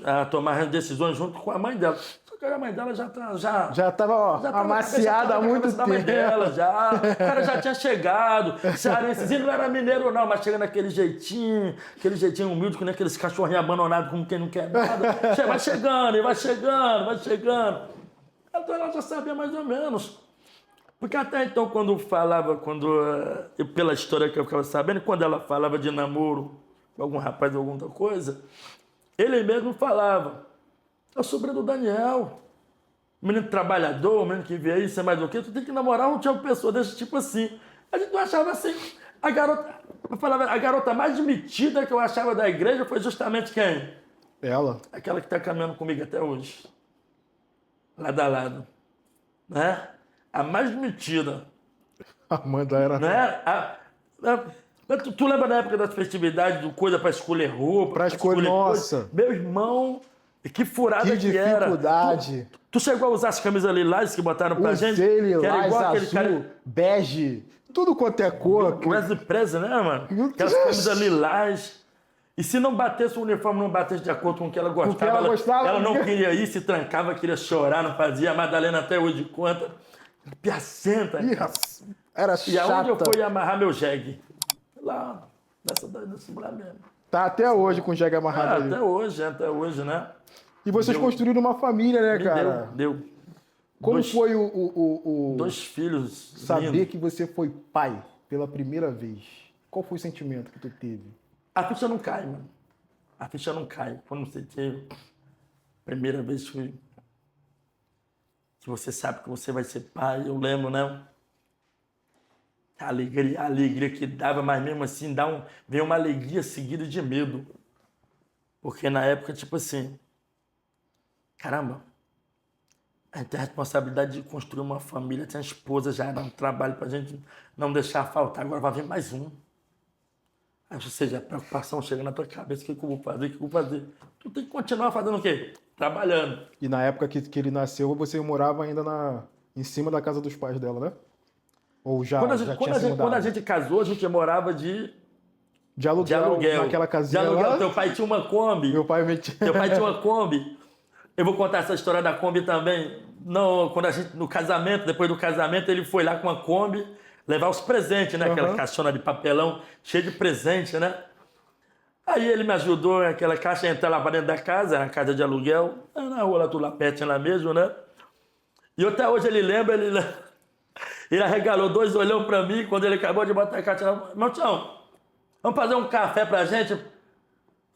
A tomar decisões junto com a mãe dela. Só que a mãe dela já estava amaciada há muito tempo. Mãe dela, o cara já tinha chegado. Cearensezinho não era mineiro, não, mas chega naquele jeitinho humilde, que nem aqueles cachorrinhos abandonados, como quem não quer nada. Vai chegando. Então ela já sabia mais ou menos. Porque até então, pela história que eu ficava sabendo, quando ela falava de namoro com algum rapaz ou alguma coisa, ele mesmo falava, é o sobrinho do Daniel, menino trabalhador, menino que vê aí, sei mais do que, tu tem que namorar um tipo de pessoa desse tipo assim. A gente não achava assim. A garota mais metida que eu achava da igreja foi justamente quem? Ela. Aquela que está caminhando comigo até hoje. Lado a lado. Né? A mais metida. A Amanda era. Né? Tu lembra da época das festividades, do coisa para escolher roupa, Pra pra escolher, coisa? nossa. Meu irmão, que furada Que era. dificuldade. Tu chegou a usar as camisas lilás que botaram pra gente? Usei Que era lilás, igual aquele azul, cara. bege, tudo quanto é cor. O Wesley Preza, né, mano? Meu Aquelas Deus. camisas lilás. E se não batesse o uniforme, não batesse de acordo com o que ela gostava, que ela gostava, ela não né? queria ir, se trancava, queria chorar, não fazia. A Madalena até hoje conta. Piacenta. Ih, era E aonde eu chata. fui amarrar meu jegue? Lá, nesse lugar mesmo. Tá até hoje com o jegue amarrado ali. Até hoje, né? E vocês construíram uma família, né, cara? Deu. Como Dois- foi o Dois filhos. saber lindos. que você foi pai pela primeira vez? Qual foi o sentimento que tu teve? A ficha não cai, mano. A ficha não cai. Quando você teve primeira vez que você sabe que você vai ser pai, eu lembro, né? A alegria que dava, mas mesmo assim veio uma alegria seguida de medo. Porque na época, tipo assim, caramba, a gente tem a responsabilidade de construir uma família, tem a esposa já dando trabalho pra gente não deixar faltar, agora vai vir mais um. Ou seja, a preocupação chega na tua cabeça, o que eu vou fazer, o que eu vou fazer? Tu tem que continuar fazendo o quê? Trabalhando. E na época que ele nasceu, você morava ainda em cima da casa dos pais dela, né? Ou já, Quando já tinha se mudado? quando a gente casou, a gente morava de De aluguel, naquela De casinha aluguel. lá. Teu pai tinha uma Kombi. Meu pai metia. Teu pai tinha uma Kombi. Eu vou contar essa história da Kombi também. Não, quando a gente, no casamento, depois do casamento, ele foi lá com a Kombi levar os presentes, né? Aquela caixona de papelão cheia de presente, né? Aí ele me ajudou naquela caixa a entrar lá para dentro da casa, na casa de aluguel, na rua lá do Lapete, lá mesmo, né? E até hoje ele lembra, ele arregalou 2 olhão para mim quando ele acabou de botar a caixa lá. Meu tchau, vamos fazer um café pra gente?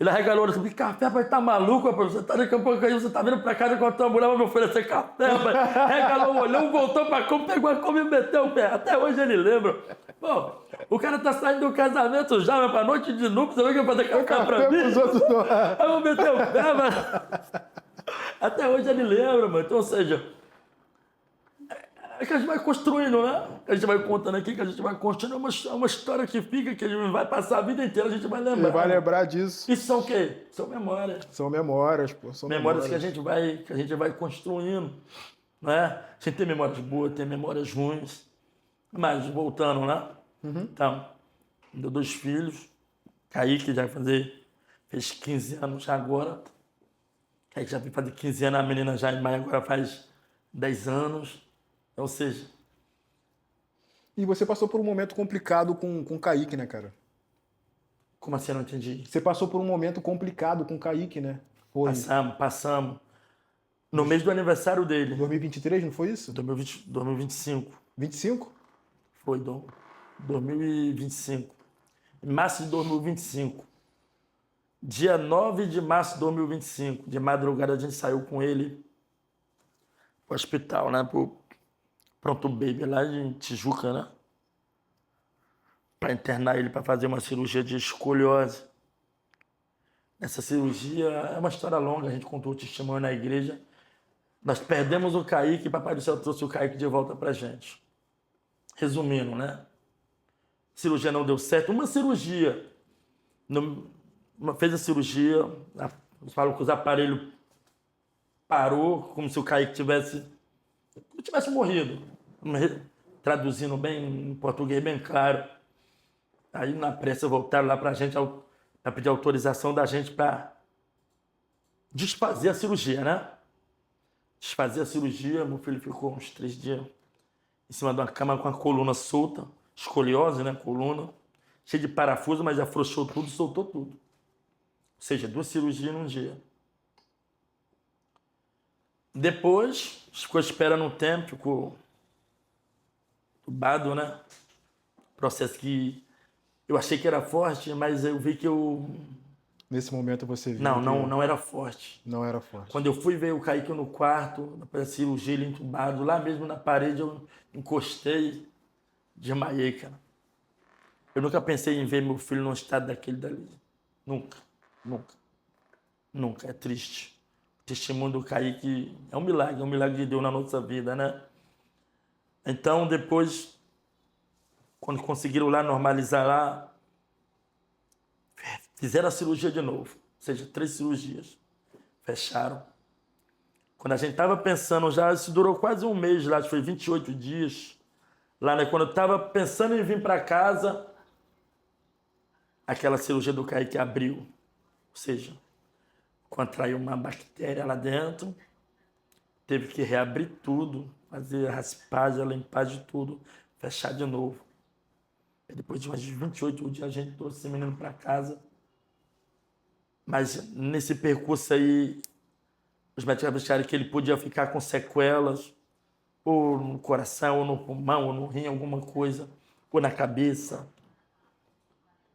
Ele arregalou, eu disse, café, pai, tá maluco, rapaz? Você tá daqui a pouco aí, você tá vindo pra casa com a tua mulher, vai me oferecer café, rapaz. Arregalou o olhão, voltou pra cama, pegou a cama e meteu o pé. Até hoje ele lembra. Pô, o cara tá saindo do casamento já, mas pra noite de núpcias, você vai fazer café pra mim? Pros outros não. Aí eu vou meter o pé, mano. Até hoje ele lembra, mano. Então, ou seja, é que a gente vai construindo, né? A gente vai contando aqui, que a gente vai construindo uma história que fica, que a gente vai passar a vida inteira, a gente vai lembrar. Ele vai lembrar disso. Isso são o quê? São memórias. São memórias, pô. São Memórias que a gente vai construindo, né? A gente tem memórias boas, tem memórias ruins. Mas, voltando, né? Então, deu 2 filhos. Kaique já fez 15 anos já agora. Kaique já vai fazer 15 anos, a menina já em maio agora faz 10 anos. Ou seja, E você passou por um momento complicado com o Kaique, né, cara? como assim eu não entendi? Você passou por um momento complicado com o Kaique, né? Foi Passamos. No mês do aniversário dele, 2023, não foi isso? 2025. 25? Foi 2025. Em março de 2025. Dia 9 de março de 2025. De madrugada a gente saiu com ele pro hospital, né? Pro Pronto Baby, lá em Tijuca, né? Para internar ele para fazer uma cirurgia de escoliose. Essa cirurgia é uma história longa, a gente contou o testemunho na igreja. Nós perdemos o Kaique e Papai do Céu trouxe o Kaique de volta pra gente. Resumindo, né? A cirurgia não deu certo. Uma cirurgia. Fez a cirurgia, falam que os aparelhos parou, como se o Kaique tivesse morrido. Traduzindo bem em português, bem claro. Aí, na pressa, voltaram lá pra gente para pedir autorização da gente para desfazer a cirurgia, né? Desfazer a cirurgia, meu filho ficou uns 3 dias em cima de uma cama com a coluna solta, escoliose, né? Coluna, cheia de parafuso, mas afrouxou tudo, soltou tudo. Ou seja, 2 cirurgias num dia. Depois, ficou esperando um tempo, ficou entubado, né? Processo que eu achei que era forte, mas eu vi que eu... Nesse momento você viu Não, que não era forte. não era forte. Quando eu fui ver o Kaique no quarto, na cirurgia, ele entubado, lá mesmo na parede, eu encostei, desmaiei, cara. Eu nunca pensei em ver meu filho num estado daquele dali. Nunca, nunca, nunca. É triste. O testemunho do Kaique é um milagre de Deus na nossa vida, né? Então, depois, quando conseguiram lá normalizar lá, fizeram a cirurgia de novo. Ou seja, 3 cirurgias. Fecharam. Quando a gente estava pensando já, isso durou quase um mês lá, acho que foi 28 dias. Lá, né? Quando eu estava pensando em vir para casa, aquela cirurgia do Kaique abriu. Ou seja, contraiu uma bactéria lá dentro, teve que reabrir tudo, fazer a raspagem, a limpagem de tudo, fechar de novo. E depois de uns 28 dias a gente trouxe esse menino para casa. Mas nesse percurso aí, os médicos acharam que ele podia ficar com sequelas, ou no coração, ou no pulmão, ou no rim, alguma coisa, ou na cabeça.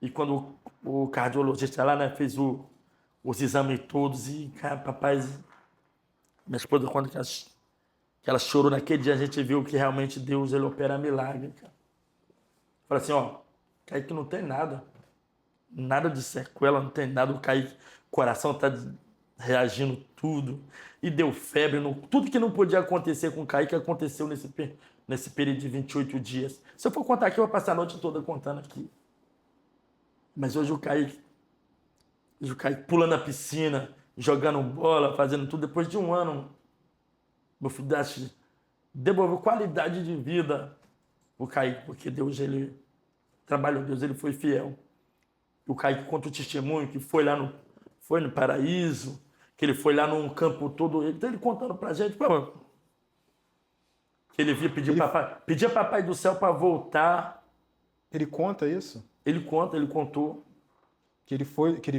E quando o cardiologista lá, né, fez os exames todos, e, cara, papai, minha esposa, quando que ela chorou naquele dia, a gente viu que realmente Deus, ele opera milagre, cara. Fala assim, ó, Kaique não tem nada. Nada de sequela, não tem nada. O Kaique, o coração tá reagindo tudo. E deu febre. Tudo que não podia acontecer com o Kaique aconteceu nesse período de 28 dias. Se eu for contar aqui, eu vou passar a noite toda contando aqui. Mas hoje o Kaique pulando na piscina, jogando bola, fazendo tudo. Depois de um ano, meu filho devolveu qualidade de vida o Kaique, porque Deus, ele trabalhou, Deus, ele foi fiel. O Kaique conta o testemunho que foi no paraíso, que ele foi lá num campo todo, então ele contando pra gente, pô, que ele via pedia papai do céu para voltar. Ele conta isso? Ele contou. Que ele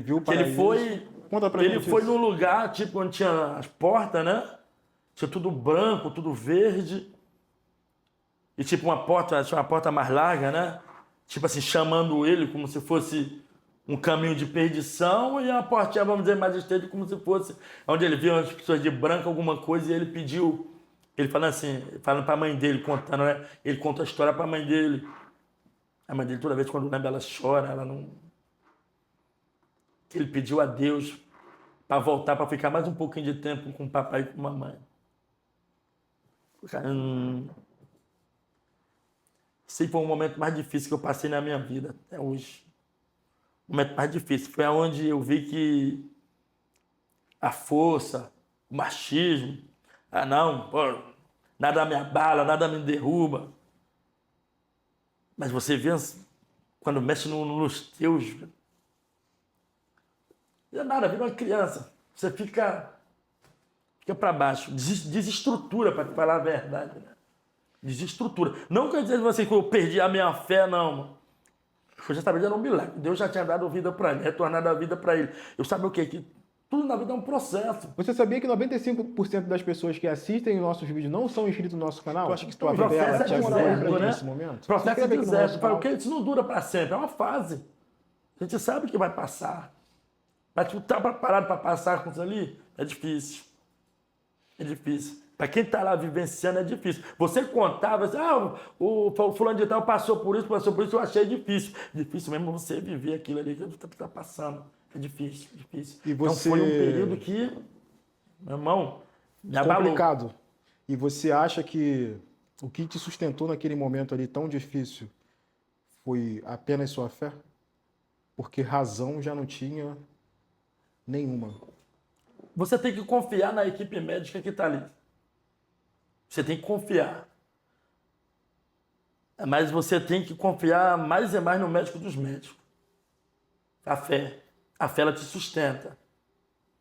viu o Que ele paraíso. foi, Conta pra ele gente foi isso. num lugar, tipo, onde tinha as portas, né? Tinha tudo branco, tudo verde. E tipo tinha uma porta mais larga, né? Tipo assim, chamando ele como se fosse um caminho de perdição, e a portinha, vamos dizer, mais estreita, como se fosse onde ele viu as pessoas de branco, alguma coisa, e ele pediu, ele falando assim, falando pra mãe dele, contando, né? Ele conta a história pra mãe dele. A mãe dele, toda vez quando lembra, ela chora, ela não... Ele pediu a Deus para voltar, para ficar mais um pouquinho de tempo com o papai e com a mamãe. Esse foi o momento mais difícil que eu passei na minha vida até hoje. O momento mais difícil foi onde eu vi que a força, o machismo, não, pô, nada me abala, nada me derruba. Mas você vê quando mexe nos teus, não é nada, vira uma criança. Você fica para baixo, desestrutura, para te falar a verdade, né? Desestrutura. Não quer dizer assim, que eu perdi a minha fé, não, mano. Eu já estava dando um milagre. Deus já tinha dado vida para ele, retornado a vida para ele. Eu sabia o quê? Que tudo na vida é um processo. Você sabia que 95% das pessoas que assistem nossos vídeos não são inscritos no nosso canal? Eu acho que Tua o processo bela é te avisou deserto, pra gente né? nesse momento? Processo é Se inscreve aqui no nosso deserto. canal. Porque isso não dura para sempre, é uma fase. A gente sabe que vai passar. Mas tu tá preparado para passar com isso ali? É difícil. É difícil. Para quem está lá vivenciando é difícil. Você contava assim, o fulano de tal passou por isso, eu achei difícil. Difícil mesmo você viver aquilo ali que você está passando. É difícil, é difícil. E você... Então foi um período que, meu irmão, me abalou. Complicado. E você acha que o que te sustentou naquele momento ali tão difícil foi apenas sua fé? Porque razão já não tinha nenhuma. Você tem que confiar na equipe médica que está ali. Você tem que confiar. Mas você tem que confiar mais e mais no médico dos médicos. A fé. A fé, ela te sustenta.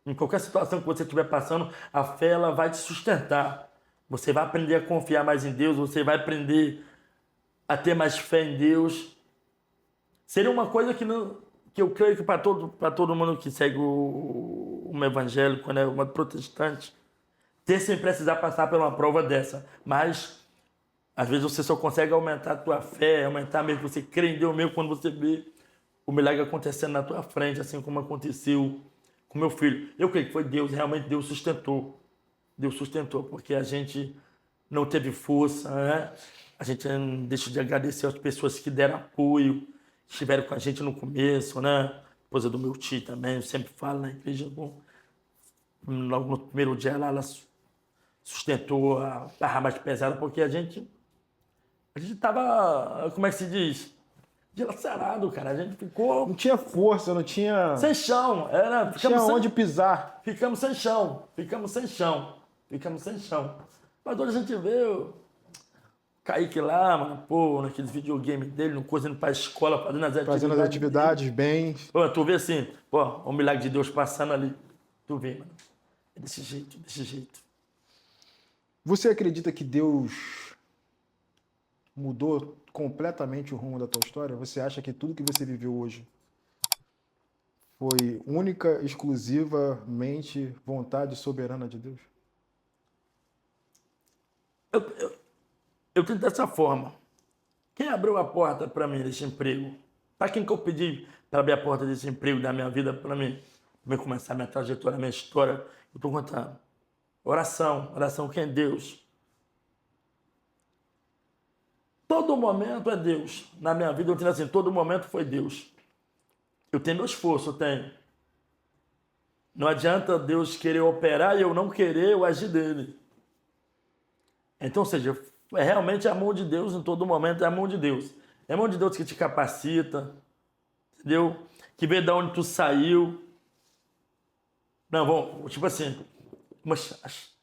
Em qualquer situação que você estiver passando, a fé, ela vai te sustentar. Você vai aprender a confiar mais em Deus, você vai aprender a ter mais fé em Deus. Seria uma coisa que eu creio que para todo mundo que segue um evangélico, né, uma protestante, ter sem precisar passar por uma prova dessa. Mas Às vezes você só consegue aumentar a tua fé, aumentar mesmo que você crê em Deus mesmo quando você vê o milagre acontecendo na tua frente, assim como aconteceu com meu filho. Eu creio que foi Deus, realmente Deus sustentou. Deus sustentou, porque a gente não teve força, né? A gente deixa de agradecer às pessoas que deram apoio, estiveram com a gente no começo, né? Esposa do meu tio também, eu sempre falo na igreja, bom, logo no primeiro dia ela sustentou a barra mais pesada, porque a gente tava, como é que se diz? Dilacerado, cara. A gente ficou Não tinha força, não tinha, sem chão. Era, não tinha onde pisar. ficamos sem chão. Ficamos sem chão. Ficamos sem chão. Mas hoje a gente vê o Kaique lá, mano, pô, naqueles videogames dele, no coisa indo pra escola, Fazendo as atividades dele. bem. Pô, tu vê assim, pô, o milagre de Deus passando ali. Tu vê, mano. É desse jeito, desse jeito. Você acredita que Deus mudou completamente o rumo da tua história? Você acha que tudo que você viveu hoje foi única, exclusivamente vontade soberana de Deus? Eu tento dessa forma. Quem abriu a porta para mim desse emprego? Para quem que eu pedi para abrir a porta desse emprego da minha vida para mim? Para mim começar a minha trajetória, a minha história. Eu estou contando. Oração. Oração, quem é Deus? Todo momento é Deus. Na minha vida eu tenho assim, todo momento foi Deus. Eu tenho meu esforço, eu tenho. Não adianta Deus querer operar e eu não querer eu agir dele. Então, ou seja, é realmente a mão de Deus em todo momento, é a mão de Deus. É a mão de Deus que te capacita, entendeu? Que vê de onde tu saiu. Não, vamos, tipo assim,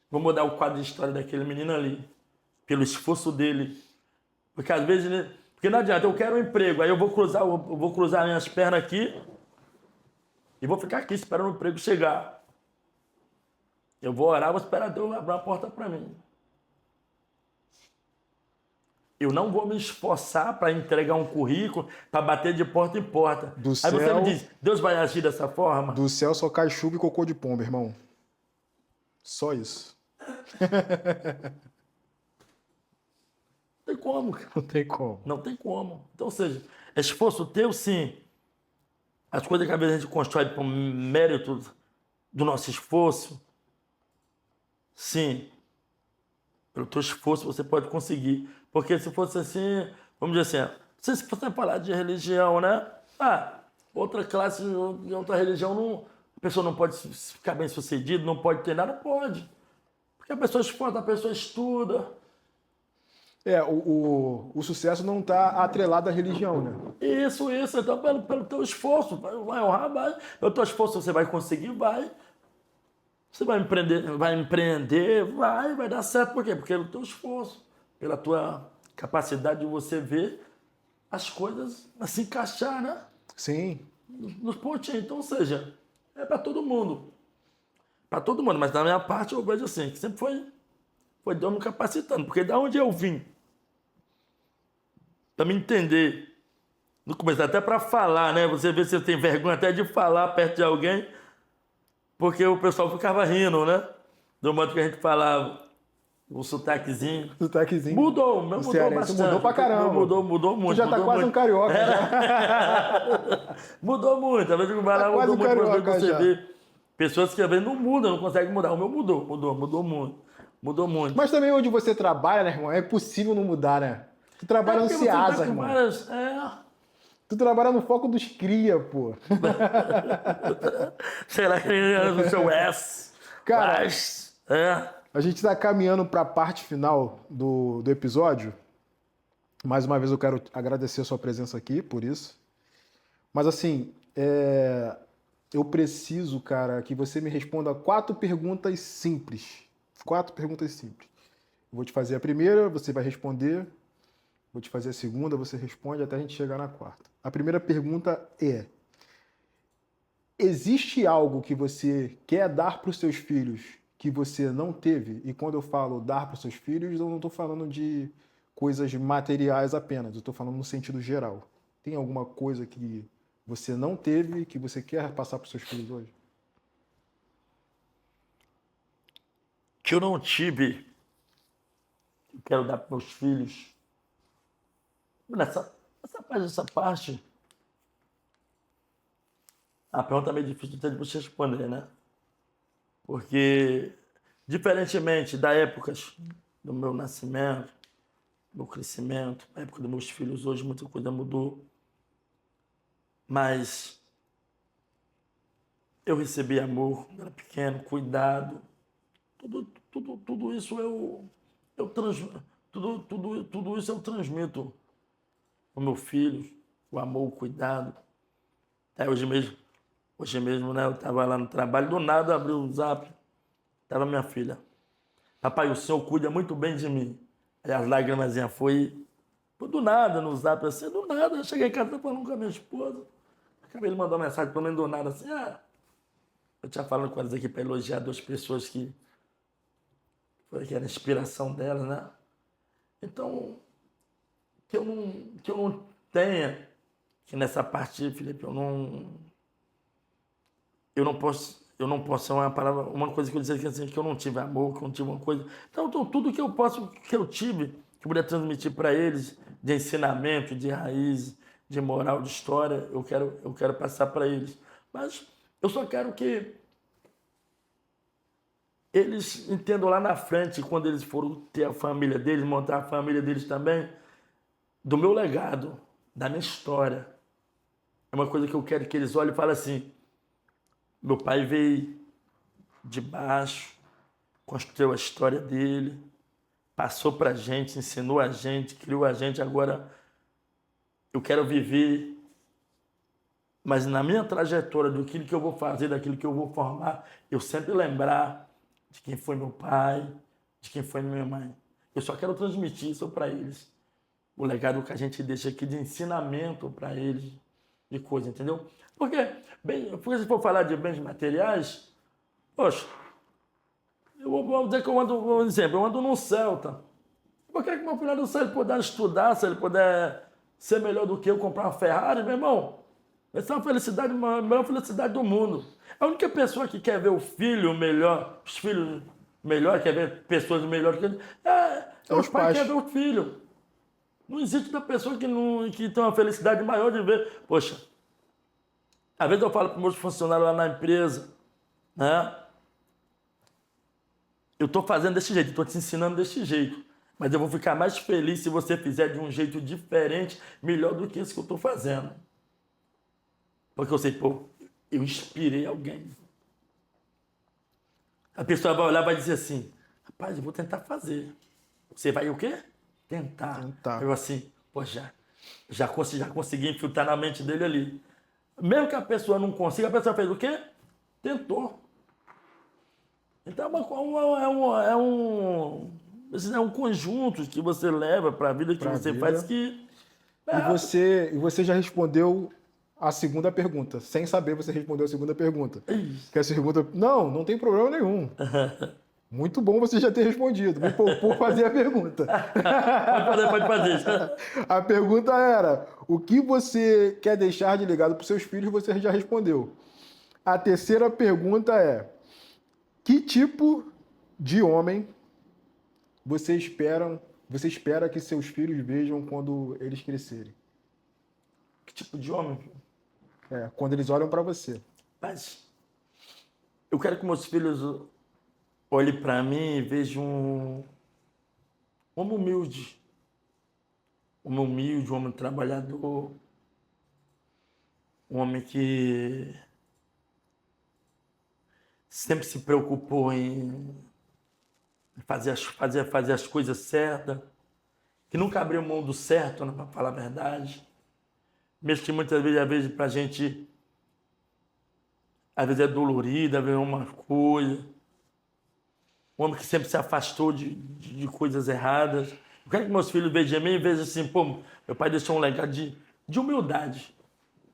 vou mudar o quadro de história daquele menino ali, pelo esforço dele. Porque às vezes, né, porque não adianta, eu quero um emprego, aí eu vou cruzar minhas pernas aqui e vou ficar aqui esperando o emprego chegar. Eu vou orar, vou esperar Deus abrir uma porta para mim. Eu não vou me esforçar para entregar um currículo, para bater de porta em porta. Do Aí céu, você me diz, Deus vai agir dessa forma? do céu só cai chuva e cocô de pomba, irmão. Só isso. Não tem como, cara. Não tem como. Não tem como. Então, ou seja, é esforço teu, sim. As coisas que às vezes a gente constrói por mérito do nosso esforço, sim. Pelo teu esforço você pode conseguir. Porque se fosse assim, vamos dizer assim, se você falar de religião, né? Ah, outra classe de outra religião, não, a pessoa não pode ficar bem sucedida, não pode ter nada, pode. Porque a pessoa esforça, a pessoa estuda. O sucesso não está atrelado à religião, né? Isso. Então, pelo teu esforço, vai honrar, vai. Pelo teu esforço você vai conseguir, vai. Você vai empreender, vai dar certo. Por quê? Porque pelo teu esforço, pela tua capacidade de você ver as coisas se encaixar, né? Sim. Nos pontinhos. Então, ou seja, é para todo mundo. Para todo mundo. Mas da minha parte eu vejo assim, que sempre foi Deus me capacitando. Porque da onde eu vim, para me entender, no começo, até para falar, né? Você vê se você tem vergonha até de falar perto de alguém, porque o pessoal ficava rindo, né? Do modo que a gente falava, o sotaquezinho. Sotaquezinho. Mudou, meu mudou Cearense bastante. mudou pra caramba. Mudou muito. Tu já tá mudou quase muito. um carioca. Mudou muito. Às vezes o Tá quase mudou um muito. carioca Você já. vê pessoas que às vezes não mudam, não conseguem mudar. O meu mudou muito. Mudou muito. Mas também onde você trabalha, né, irmão? É impossível não mudar, né? Tu trabalha no porque você tá Ceasa, com irmão. várias, Tu trabalha no foco dos cria, pô. sei lá, no seu S. Cara, Mas, a gente tá caminhando pra parte final do episódio. Mais uma vez eu quero agradecer a sua presença aqui por isso. Mas assim, eu preciso, cara, que você me responda 4 perguntas simples. 4 perguntas simples. Eu vou te fazer a primeira, você vai responder. Vou te fazer a segunda, você responde até a gente chegar na quarta. A primeira pergunta é: existe algo que você quer dar para os seus filhos que você não teve? E quando eu falo dar para os seus filhos, eu não estou falando de coisas materiais apenas, eu estou falando no sentido geral. Tem alguma coisa que você não teve que você quer passar para os seus filhos hoje? que eu não tive, que eu quero dar para meus filhos. Essa parte, a pergunta é meio difícil de você responder, né? Porque, diferentemente da época do meu nascimento, do meu crescimento, da época dos meus filhos, hoje muita coisa mudou. Mas eu recebi amor quando era pequeno, cuidado. Tudo isso tudo isso eu transmito ao meu filho, o amor, o cuidado. Até hoje mesmo, né, eu estava lá no trabalho, do nada abri o zap, estava minha filha. Papai, o senhor cuida muito bem de mim. Aí as lágrimas foi do nada no zap, assim, do nada. Eu cheguei em casa falando com a minha esposa. Acabei de mandar uma mensagem para mim do nada, assim, eu tinha falando com elas aqui para elogiar duas pessoas que era a inspiração delas, né? Então, que eu não tenha, que nessa parte, Felipe, eu não posso ser uma palavra, uma coisa que eu dizer assim, que eu não tive amor, que eu não tive uma coisa. Então tudo que eu tive, que eu puder transmitir para eles, de ensinamento, de raiz, de moral, de história, eu quero passar para eles. Mas eu só quero que eles entendam lá na frente, quando eles forem ter a família deles, montar a família deles também, do meu legado, da minha história. É uma coisa que eu quero que eles olhem e falem assim: meu pai veio de baixo, construiu a história dele, passou pra gente, ensinou a gente, criou a gente, agora eu quero viver, mas na minha trajetória, daquilo que eu vou fazer, daquilo que eu vou formar, eu sempre lembrar de quem foi meu pai, de quem foi minha mãe. Eu só quero transmitir isso para eles. O legado que a gente deixa aqui de ensinamento para eles, de coisa, entendeu? Porque se for falar de bens materiais, poxa, eu vou dizer que eu ando, por exemplo, eu ando num Celta. Eu quero que meu filho, se ele puder estudar, se ele puder ser melhor do que eu, comprar uma Ferrari, meu irmão, vai ser uma felicidade, a melhor felicidade do mundo. A única pessoa que quer ver o filho melhor, os filhos melhor, quer ver pessoas melhores que ele, é os pais que querem ver o filho. Não existe uma pessoa que tem uma felicidade maior de ver. Poxa, às vezes eu falo para os meus funcionários lá na empresa, né? Eu estou fazendo desse jeito, estou te ensinando desse jeito. Mas eu vou ficar mais feliz se você fizer de um jeito diferente, melhor do que isso que eu estou fazendo. Porque eu sei, eu inspirei alguém. A pessoa vai olhar e vai dizer assim: rapaz, eu vou tentar fazer. Você vai o quê? Tentar. Eu assim, já consegui infiltrar na mente dele ali. Mesmo que a pessoa não consiga, a pessoa fez o quê? Tentou. Então é um conjunto que você leva para a vida, que você faz que... E você já respondeu a segunda pergunta. Sem saber, você respondeu a segunda pergunta. Que a segunda... Não tem problema nenhum. Muito bom você já ter respondido. Me poupou fazer a pergunta. Pode fazer. A pergunta era: o que você quer deixar de legado para os seus filhos? Você já respondeu. A terceira pergunta é: que tipo de homem você espera que seus filhos vejam quando eles crescerem? Que tipo de homem? Quando eles olham para você. Mas eu quero que meus filhos olhem para mim e vejam um homem humilde. Um homem humilde, um homem trabalhador. Um homem que sempre se preocupou em fazer as coisas certas, que nunca abriu mão do certo, né, para falar a verdade. Mesmo que muitas vezes para a gente, às vezes é dolorido, às vezes é uma coisa. Um homem que sempre se afastou de coisas erradas. Eu quero que meus filhos vejam em mim e vejam assim: meu pai deixou um legado de humildade.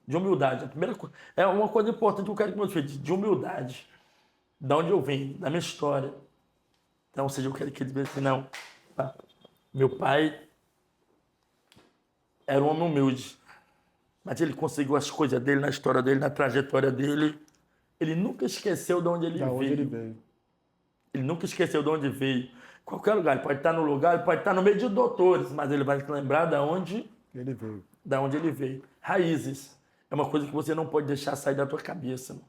De humildade. A primeira coisa, é uma coisa importante que eu quero que meus filhos, de humildade. Da onde eu venho, da minha história. Então, ou seja, eu quero que eles vejam assim: não, meu pai era um homem humilde, mas ele conseguiu as coisas dele, na história dele, na trajetória dele. Ele nunca esqueceu de onde ele veio. Ele nunca esqueceu de onde veio. Qualquer lugar. Ele pode estar no lugar, ele pode estar no meio de doutores, mas ele vai lembrar de onde Ele veio. da onde ele veio. Raízes é uma coisa que você não pode deixar sair da tua cabeça. Mano.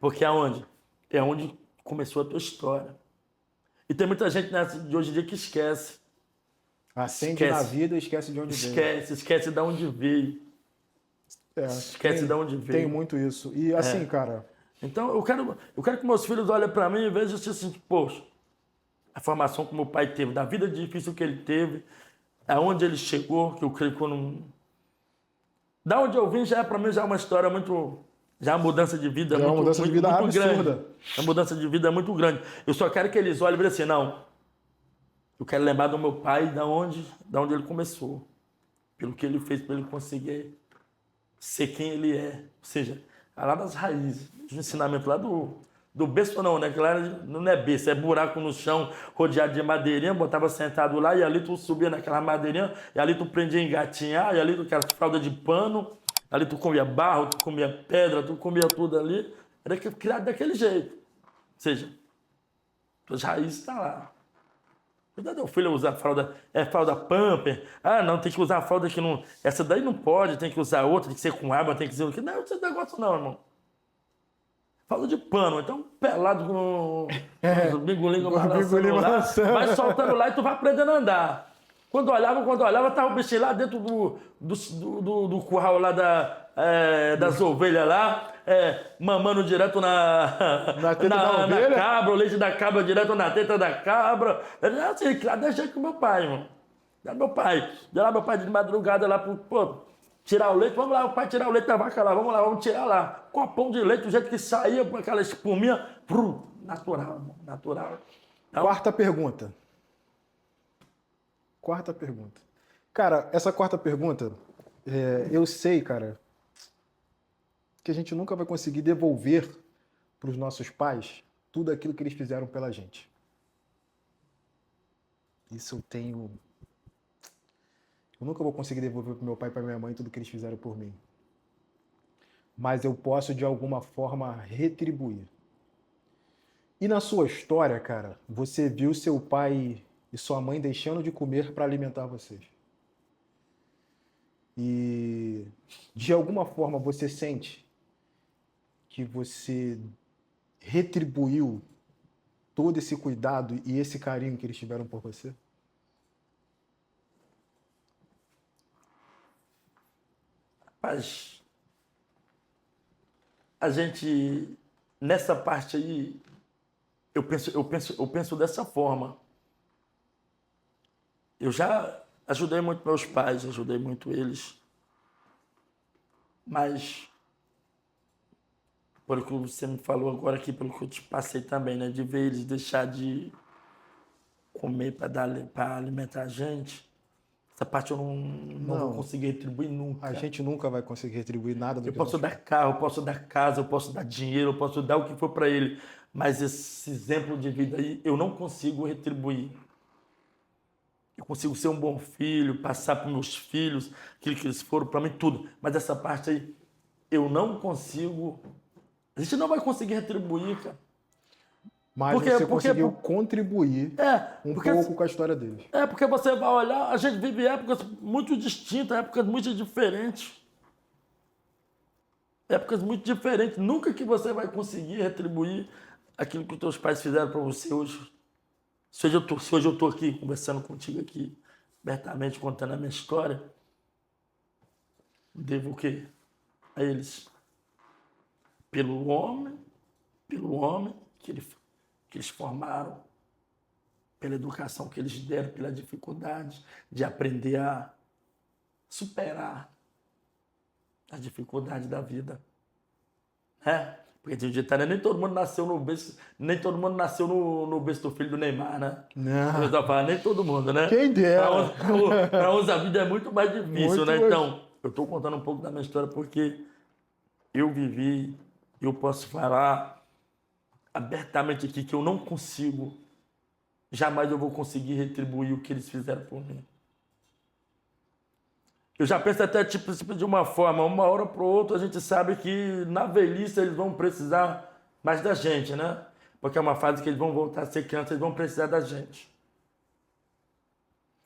Porque aonde? É onde começou a tua história. E tem muita gente de hoje em dia que esquece. Acende na vida e esquece de onde veio. Esquece de onde veio. Esquece de onde veio. Tem muito isso. E assim, cara... Então, eu quero que meus filhos olhem para mim e vejam assim, poxa, a formação que meu pai teve, da vida difícil que ele teve, aonde ele chegou, que eu creio que eu não... Da onde eu vim, para mim, já é uma história muito... Já é uma mudança de vida muito, mudança de vida muito absurda. grande. É uma mudança de vida muito grande. Eu só quero que eles olhem e vejam assim, não, eu quero lembrar do meu pai, da onde ele começou, pelo que ele fez para ele conseguir ser quem ele é. Ou seja, lá das raízes, do ensinamento lá do berço não, né? Que lá não é berço, é buraco no chão, rodeado de madeirinha, botava sentado lá e ali tu subia naquela madeirinha, e ali tu prendia engatinhar, e ali tu aquela fralda de pano, ali tu comia barro, tu comia pedra, tu comia tudo ali. Era criado daquele jeito. Ou seja, tuas raízes estão lá. Cuidado, o filho usar fralda pamper. Ah, não, tem que usar a fralda que não... Essa daí não pode, tem que usar outra, tem que ser com água, tem que ser... Não, esse negócio não, irmão. Fralda de pano, então pelado com bingolinho balançando lá, vai soltando lá e tu vai aprendendo a andar. Quando olhava, tava o bichinho lá dentro do curral lá das ovelhas lá, mamando direto na teta da ovelha? na cabra, o leite da cabra direto na teta da cabra. Assim, claro, deixei com meu pai, irmão. Meu pai de madrugada lá pô, tirar o leite, vamos lá, o pai tirar o leite da vaca lá, vamos lá, vamos tirar lá. Copão de leite, do jeito que saía, com aquela espuminha, natural, irmão, natural. Então, Quarta pergunta. Cara, essa quarta pergunta, eu sei, cara, que a gente nunca vai conseguir devolver para os nossos pais tudo aquilo que eles fizeram pela gente. Isso eu tenho... Eu nunca vou conseguir devolver para meu pai e para minha mãe tudo que eles fizeram por mim. Mas eu posso, de alguma forma, retribuir. E na sua história, cara, você viu seu pai e sua mãe deixando de comer para alimentar vocês. E, de alguma forma, você sente que você retribuiu todo esse cuidado e esse carinho que eles tiveram por você? Rapaz, a gente, nessa parte aí, eu penso dessa forma. Eu já ajudei muito meus pais, ajudei muito eles. Mas, pelo que você me falou agora aqui, pelo que eu te passei também, né? De ver eles deixar de comer para alimentar a gente, essa parte eu não vou conseguir retribuir nunca. A gente nunca vai conseguir retribuir nada do Eu que posso dar carro, eu posso dar casa, eu posso dar dinheiro, eu posso dar o que for para ele. Mas esse exemplo de vida aí, eu não consigo retribuir. Eu consigo ser um bom filho, passar para meus filhos aquilo que eles foram, para mim tudo. Mas essa parte aí, eu não consigo... A gente não vai conseguir retribuir, cara. Mas você conseguiu contribuir um pouco com a história deles. Porque você vai olhar, a gente vive épocas muito distintas, épocas muito diferentes. Épocas muito diferentes. Nunca que você vai conseguir retribuir aquilo que os teus pais fizeram para você hoje. Se hoje eu estou aqui conversando contigo aqui, abertamente contando a minha história, devo o quê? A eles. Pelo homem que eles formaram, pela educação que eles deram, pela dificuldade de aprender a superar as dificuldades da vida. Porque tem um ditado, nem todo mundo nasceu no berço do filho do Neymar, né? Não. Eu tô falando, nem todo mundo, né? Quem dera. Para uns a vida é muito mais difícil, muito né? mais... Então, eu estou contando um pouco da minha história porque eu vivi, eu posso falar abertamente aqui que eu não consigo, jamais eu vou conseguir retribuir o que eles fizeram por mim. Eu já penso até tipo de uma forma, uma hora para outra a gente sabe que na velhice eles vão precisar mais da gente, né? Porque é uma fase que eles vão voltar a ser crianças, eles vão precisar da gente.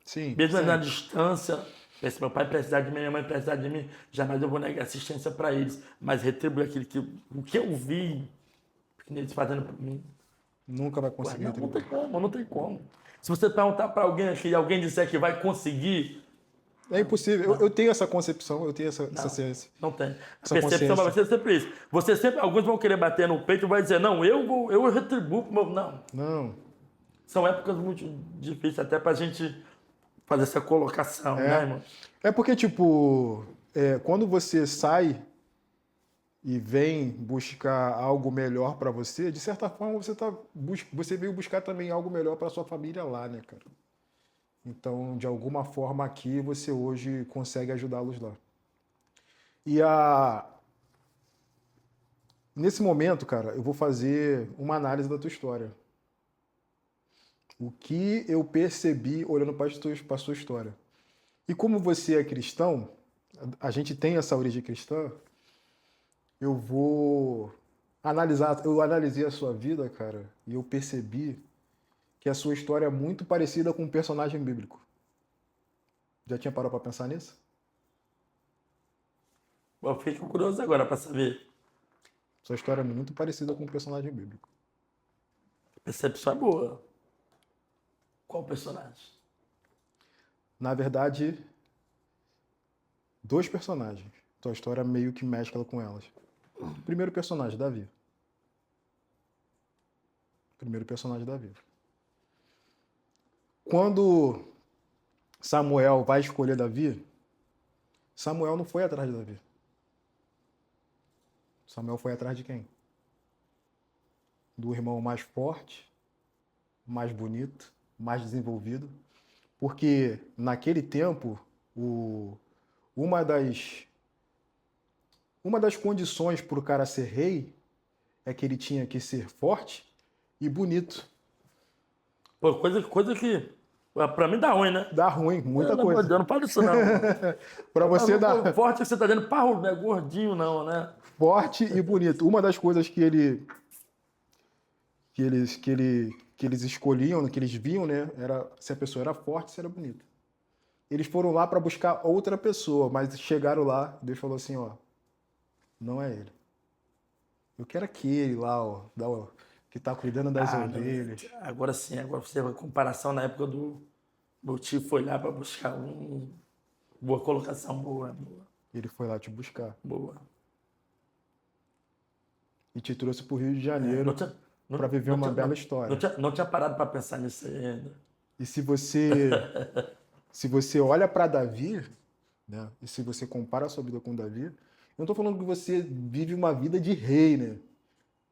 Sim, Mesmo na sempre. distância, se meu pai precisar de mim, minha mãe precisar de mim, jamais eu vou negar assistência para eles, mas retribuir o que eu vi que eles fazendo por mim. Nunca vai Ué, conseguir não tem retribuir. como, não tem como. Se você perguntar para alguém aqui e alguém disser que vai conseguir, É impossível. Eu tenho essa concepção, eu tenho essa não, ciência, não tem. A essa percepção vai consciência. ser sempre isso. Você sempre, alguns vão querer bater no peito e vai dizer, não, eu retribuo pro meu. Não. Não. São épocas muito difíceis até pra gente fazer essa colocação, né, É. irmão? É porque, tipo, quando você sai e vem buscar algo melhor para você, de certa forma você veio buscar também algo melhor para sua família lá, né, cara? Então, de alguma forma aqui você hoje consegue ajudá-los lá. E nesse momento, cara, eu vou fazer uma análise da tua história. O que eu percebi olhando para a sua história. E como você é cristão, a gente tem essa origem cristã, eu vou analisar, eu analisei a sua vida, cara, e eu percebi que a sua história é muito parecida com um personagem bíblico. Já tinha parado para pensar nisso? Eu fiquei curioso agora pra saber. Sua história é muito parecida com um personagem bíblico. A percepção é boa. Qual personagem? Na verdade, dois personagens. Tua história meio que mescla com elas. Primeiro personagem, Davi. Primeiro personagem, Davi. Quando Samuel vai escolher Davi, Samuel não foi atrás de Davi. Samuel foi atrás de quem? Do irmão mais forte, mais bonito, mais desenvolvido. Porque naquele tempo, uma das condições para o cara ser rei é que ele tinha que ser forte e bonito. Pô, coisa que pra mim dá ruim, né? Dá ruim, muita Pelo amor de coisa. Deus, não fala isso não. Para você dar Forte que você tá dizendo, parro, não é gordinho não, né? forte e bonito. Uma das coisas que eles escolhiam, que eles viam, né, era se a pessoa era forte, se era bonita. Eles foram lá para buscar outra pessoa, mas chegaram lá, Deus falou assim, ó, não é ele. Eu quero aquele lá, ó, que tá cuidando das Ah, não, ovelhas. agora sim, agora você a comparação na época do meu tio foi lá pra buscar boa colocação, boa, Ele foi lá te buscar boa. e te trouxe para o Rio de Não Janeiro tinha, para viver uma bela história. não tinha parado pra pensar nisso aí ainda. E se você olha para Davi, né, e se você compara a sua vida com Davi, eu não estou falando que você vive uma vida de rei, né?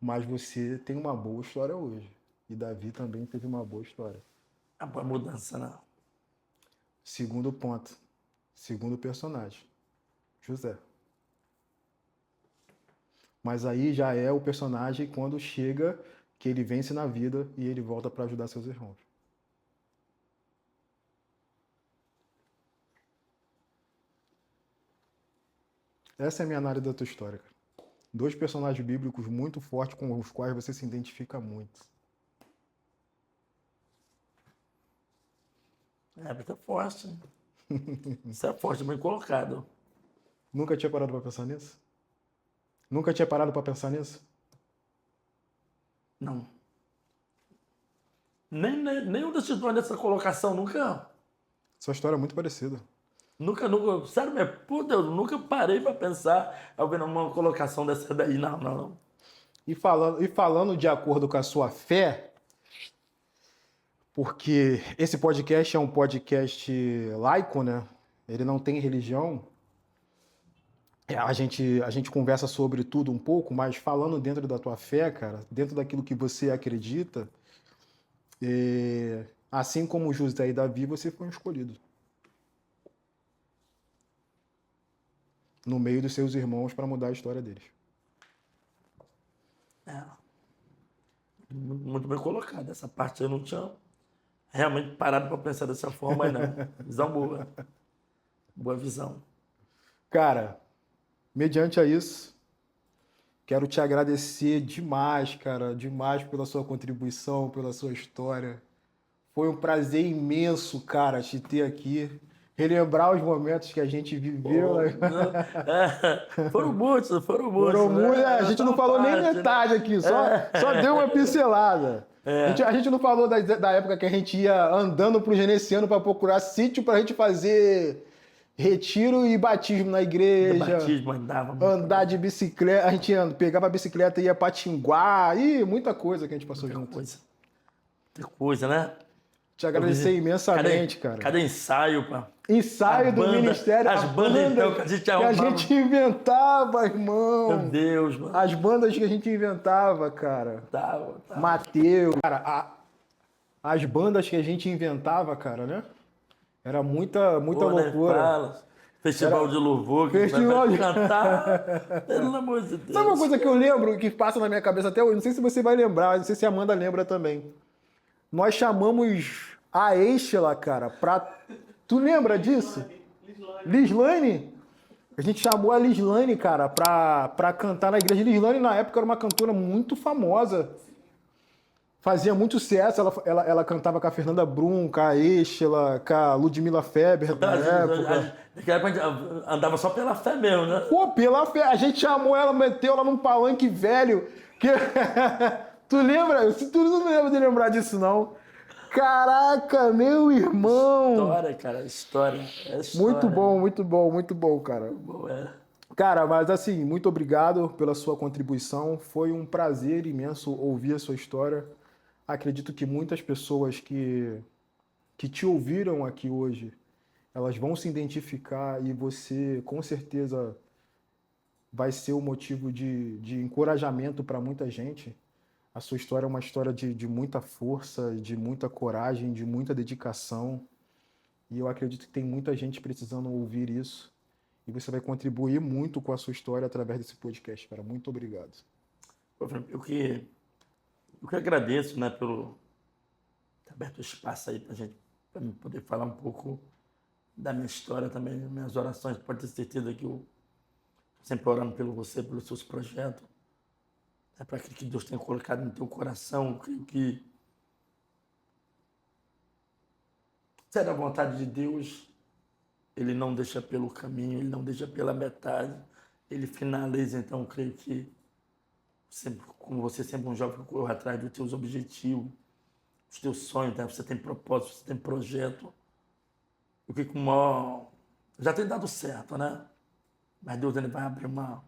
Mas você tem uma boa história hoje. E Davi também teve uma boa história. A boa mudança, não. Segundo ponto. Segundo personagem. José. Mas aí já é o personagem quando chega que ele vence na vida e ele volta para ajudar seus irmãos. Essa é a minha análise da tua história, cara. Dois personagens bíblicos muito fortes com os quais você se identifica muito. Você é forte. Hein? Você é forte, bem colocado. Nunca tinha parado para pensar nisso? Nunca tinha parado para pensar nisso? Não. Nenhum desses dois dessa colocação, Sua história é muito parecida. sério mesmo, por Deus, nunca parei pra pensar ao ver uma colocação dessa daí, não. E falando de acordo com a sua fé, porque esse podcast é um podcast laico, né? Ele não tem religião. A gente conversa sobre tudo um pouco, mas falando dentro da tua fé, cara, dentro daquilo que você acredita, assim como José e Davi, você foi um escolhido. No meio dos seus irmãos para mudar a história deles. É. Muito bem colocado. Essa parte eu não tinha realmente parado pra pensar dessa forma, mas não. Visão boa. Boa visão. Cara, mediante a isso, quero te agradecer demais, cara, demais pela sua contribuição, pela sua história. Foi um prazer imenso, cara, te ter aqui. Relembrar os momentos que a gente viveu. Né? Foram muitos, Foram muitos. né? A gente não falou nem metade aqui, só deu uma pincelada. A gente não falou da época que a gente ia andando pro Geneziano para procurar sítio pra gente fazer retiro e batismo na igreja. Batismo andava. Andar de bicicleta. A gente pegava a bicicleta e ia pra Tinguá. Ih, muita coisa que a gente passou junto. Muita coisa, né? Te agradecer imensamente, cara. Cada ensaio, pá. Ensaio do ministério. As bandas, então, que a gente arrumava. Que a gente inventava, irmão. Meu Deus, mano. As bandas que a gente inventava, cara. Tava. Mateus. Cara, as bandas que a gente inventava, cara, né? Era muita loucura. Festival de louvor, que Festival de cantar. Pelo amor de Deus. Sabe uma coisa que eu lembro, que passa na minha cabeça até hoje? Não sei se você vai lembrar, não sei se a Amanda lembra também. Nós chamamos a Estela, cara, pra... Tu lembra disso? Lislane? A gente chamou a Lislane, cara, pra cantar na igreja. Lislane, na época, era uma cantora muito famosa. Fazia muito sucesso. Ela cantava com a Fernanda Brum, com a Estela, com a Ludmilla Feber na época. Naquela época a gente andava só pela fé mesmo, né? Pô, pela fé. A gente chamou ela, meteu ela num palanque velho. Que... Tu lembra? Tu não lembra de lembrar disso, não. Caraca, meu irmão! História, cara, história. Muito bom, cara. Bom, Cara, mas assim, muito obrigado pela sua contribuição. Foi um prazer imenso ouvir a sua história. Acredito que muitas pessoas que te ouviram aqui hoje, elas vão se identificar e você, com certeza, vai ser o motivo de encorajamento para muita gente. A sua história é uma história de muita força, de muita coragem, de muita dedicação. E eu acredito que tem muita gente precisando ouvir isso. E você vai contribuir muito com a sua história através desse podcast, cara. Muito obrigado. Eu que agradeço, né, pelo ter aberto espaço aí pra gente, pra mim poder falar um pouco da minha história também, minhas orações. Pode ter certeza que eu sempre orando pelo você, pelos seus projetos. É para aquilo que Deus tem colocado no teu coração. Eu creio que se é da vontade de Deus, Ele não deixa pelo caminho, Ele não deixa pela metade, Ele finaliza. Então, eu creio que, sempre, como você sempre um jovem que corre atrás dos teus objetivos, dos teus sonhos, né? Você tem propósito, você tem projeto. Eu creio que já tem dado certo, né? Mas Deus ele vai abrir uma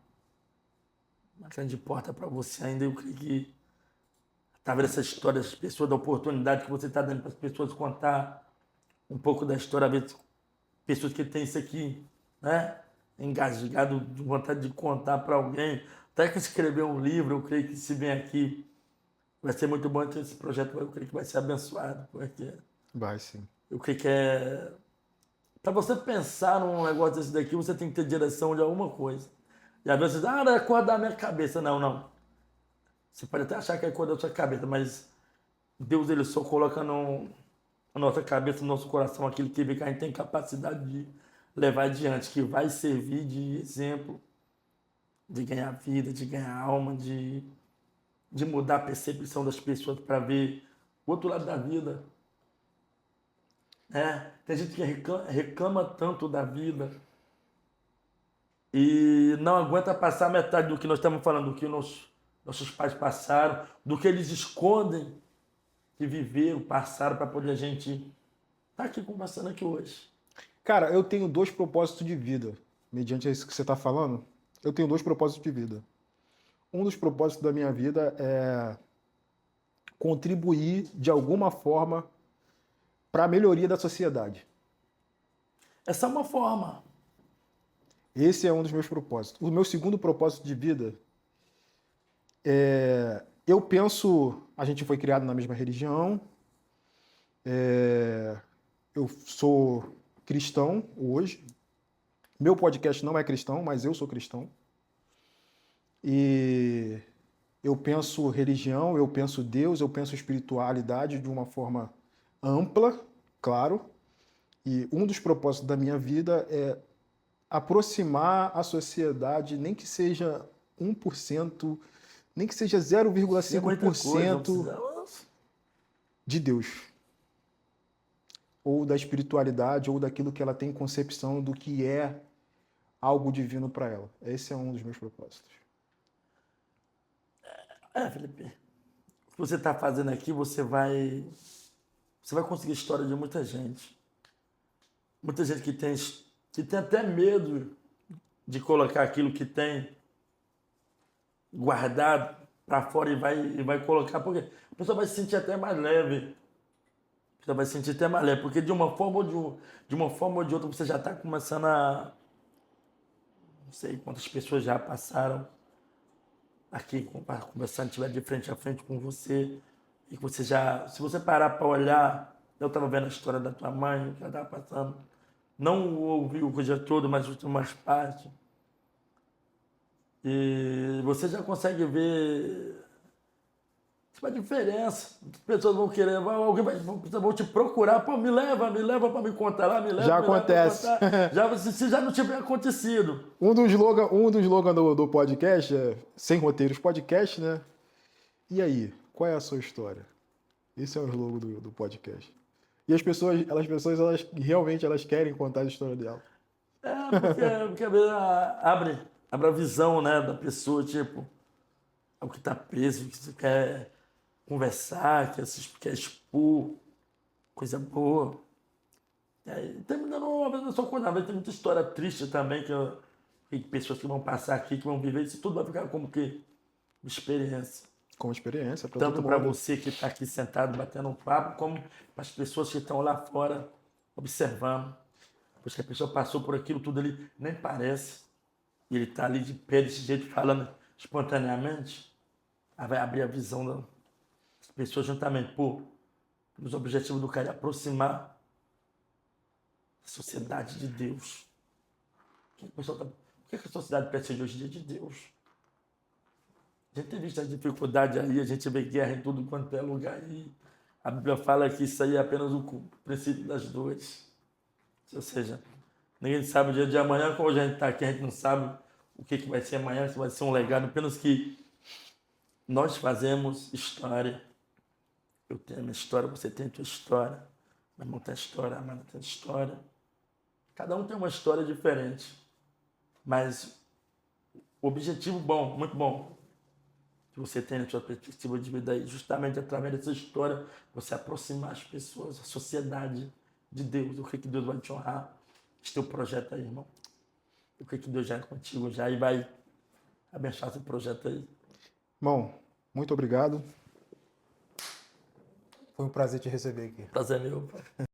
grande porta para você ainda. Eu creio que, através dessa história, das pessoas, da oportunidade que você está dando para as pessoas contar um pouco da história, às vezes, pessoas que têm isso aqui, né? Engasgado de vontade de contar para alguém, até que escrever um livro. Eu creio que se vem aqui, vai ser muito bom ter esse projeto. Eu creio que vai ser abençoado, porque vai sim. Eu creio que para você pensar num negócio desse daqui, você tem que ter direção de alguma coisa. E às vezes, não é cor da minha cabeça. Não. Você pode até achar que é cor da sua cabeça, mas Deus ele só coloca na nossa cabeça, no nosso coração, aquilo que a gente tem capacidade de levar adiante, que vai servir de exemplo, de ganhar vida, de ganhar alma, de mudar a percepção das pessoas para ver o outro lado da vida. Tem gente que reclama tanto da vida e não aguenta passar metade do que nós estamos falando, do que nossos pais passaram, do que eles escondem que viveram, passaram, para poder a gente estar aqui conversando aqui hoje. Cara, eu tenho 2 propósitos de vida. Mediante isso que você está falando, eu tenho 2 propósitos de vida. Um dos propósitos da minha vida é contribuir de alguma forma para a melhoria da sociedade. Essa é uma forma. Esse é um dos meus propósitos. O meu segundo propósito de vida é... Eu penso... A gente foi criado na mesma religião. Eu sou cristão hoje. Meu podcast não é cristão, mas eu sou cristão. E eu penso religião, eu penso Deus, eu penso espiritualidade de uma forma ampla, claro. E um dos propósitos da minha vida é aproximar a sociedade, nem que seja 1%, nem que seja 0,5% de Deus. ou da espiritualidade, ou daquilo que ela tem concepção do que é algo divino para ela. Esse é um dos meus propósitos. Felipe, o que você está fazendo aqui, você vai conseguir a história de muita gente. Muita gente que tem até medo de colocar aquilo que tem guardado para fora e vai colocar, porque a pessoa vai se sentir até mais leve. A pessoa vai se sentir até mais leve, porque de uma forma ou de outra você já está começando a... Não sei quantas pessoas já passaram aqui conversando, estiver de frente a frente com você, e que você já... Se você parar para olhar, eu estava vendo a história da tua mãe, que ela estava passando, não ouvi o coisa todo, mas umas partes. E você já consegue ver tipo, a diferença. As pessoas vão querer, vão te procurar, pô, me leva para me contar lá, me leva. Já me acontece. Leva pra contar. Se já não tiver acontecido. Um dos slogans do podcast é Sem Roteiros Podcast, né? E aí, qual é a sua história? Esse é o slogan do podcast. E as pessoas elas realmente querem contar a história dela. Porque às vezes abre a visão, né, da pessoa, tipo, o que está preso, que você quer conversar, quer expor, coisa boa. E aí, terminando uma vez na sua coisa, tem muita história triste também, que pessoas que vão passar aqui, que vão viver, isso tudo vai ficar como que experiência. Como experiência para Tanto todo para mundo. você que está aqui sentado batendo um papo, como para as pessoas que estão lá fora observando. Pois que a pessoa passou por aquilo tudo ali, nem parece. E ele está ali de pé desse jeito, falando espontaneamente. Aí vai abrir a visão das pessoas juntamente. Pô, os objetivos do cara é aproximar a sociedade de Deus. Por que a sociedade precisa hoje em dia de Deus? A gente tem visto as dificuldades aí, a gente vê guerra em tudo quanto é lugar. E a Bíblia fala que isso aí é apenas o princípio das dores. Ou seja, ninguém sabe o dia de amanhã, como a gente está aqui, a gente não sabe o que vai ser amanhã, se vai ser um legado, apenas que nós fazemos história. Eu tenho a minha história, você tem a tua história. Meu irmão tem a história, a Amanda tem a história. Cada um tem uma história diferente. Mas o objetivo bom, muito bom, que você tem na sua perspectiva de vida aí, justamente através dessa história, você aproximar as pessoas, a sociedade de Deus, o que Deus vai te honrar. Esse teu projeto aí, irmão. O que Deus já é contigo já e vai abençoar esse projeto aí. Irmão, muito obrigado. Foi um prazer te receber aqui. Prazer meu, pai.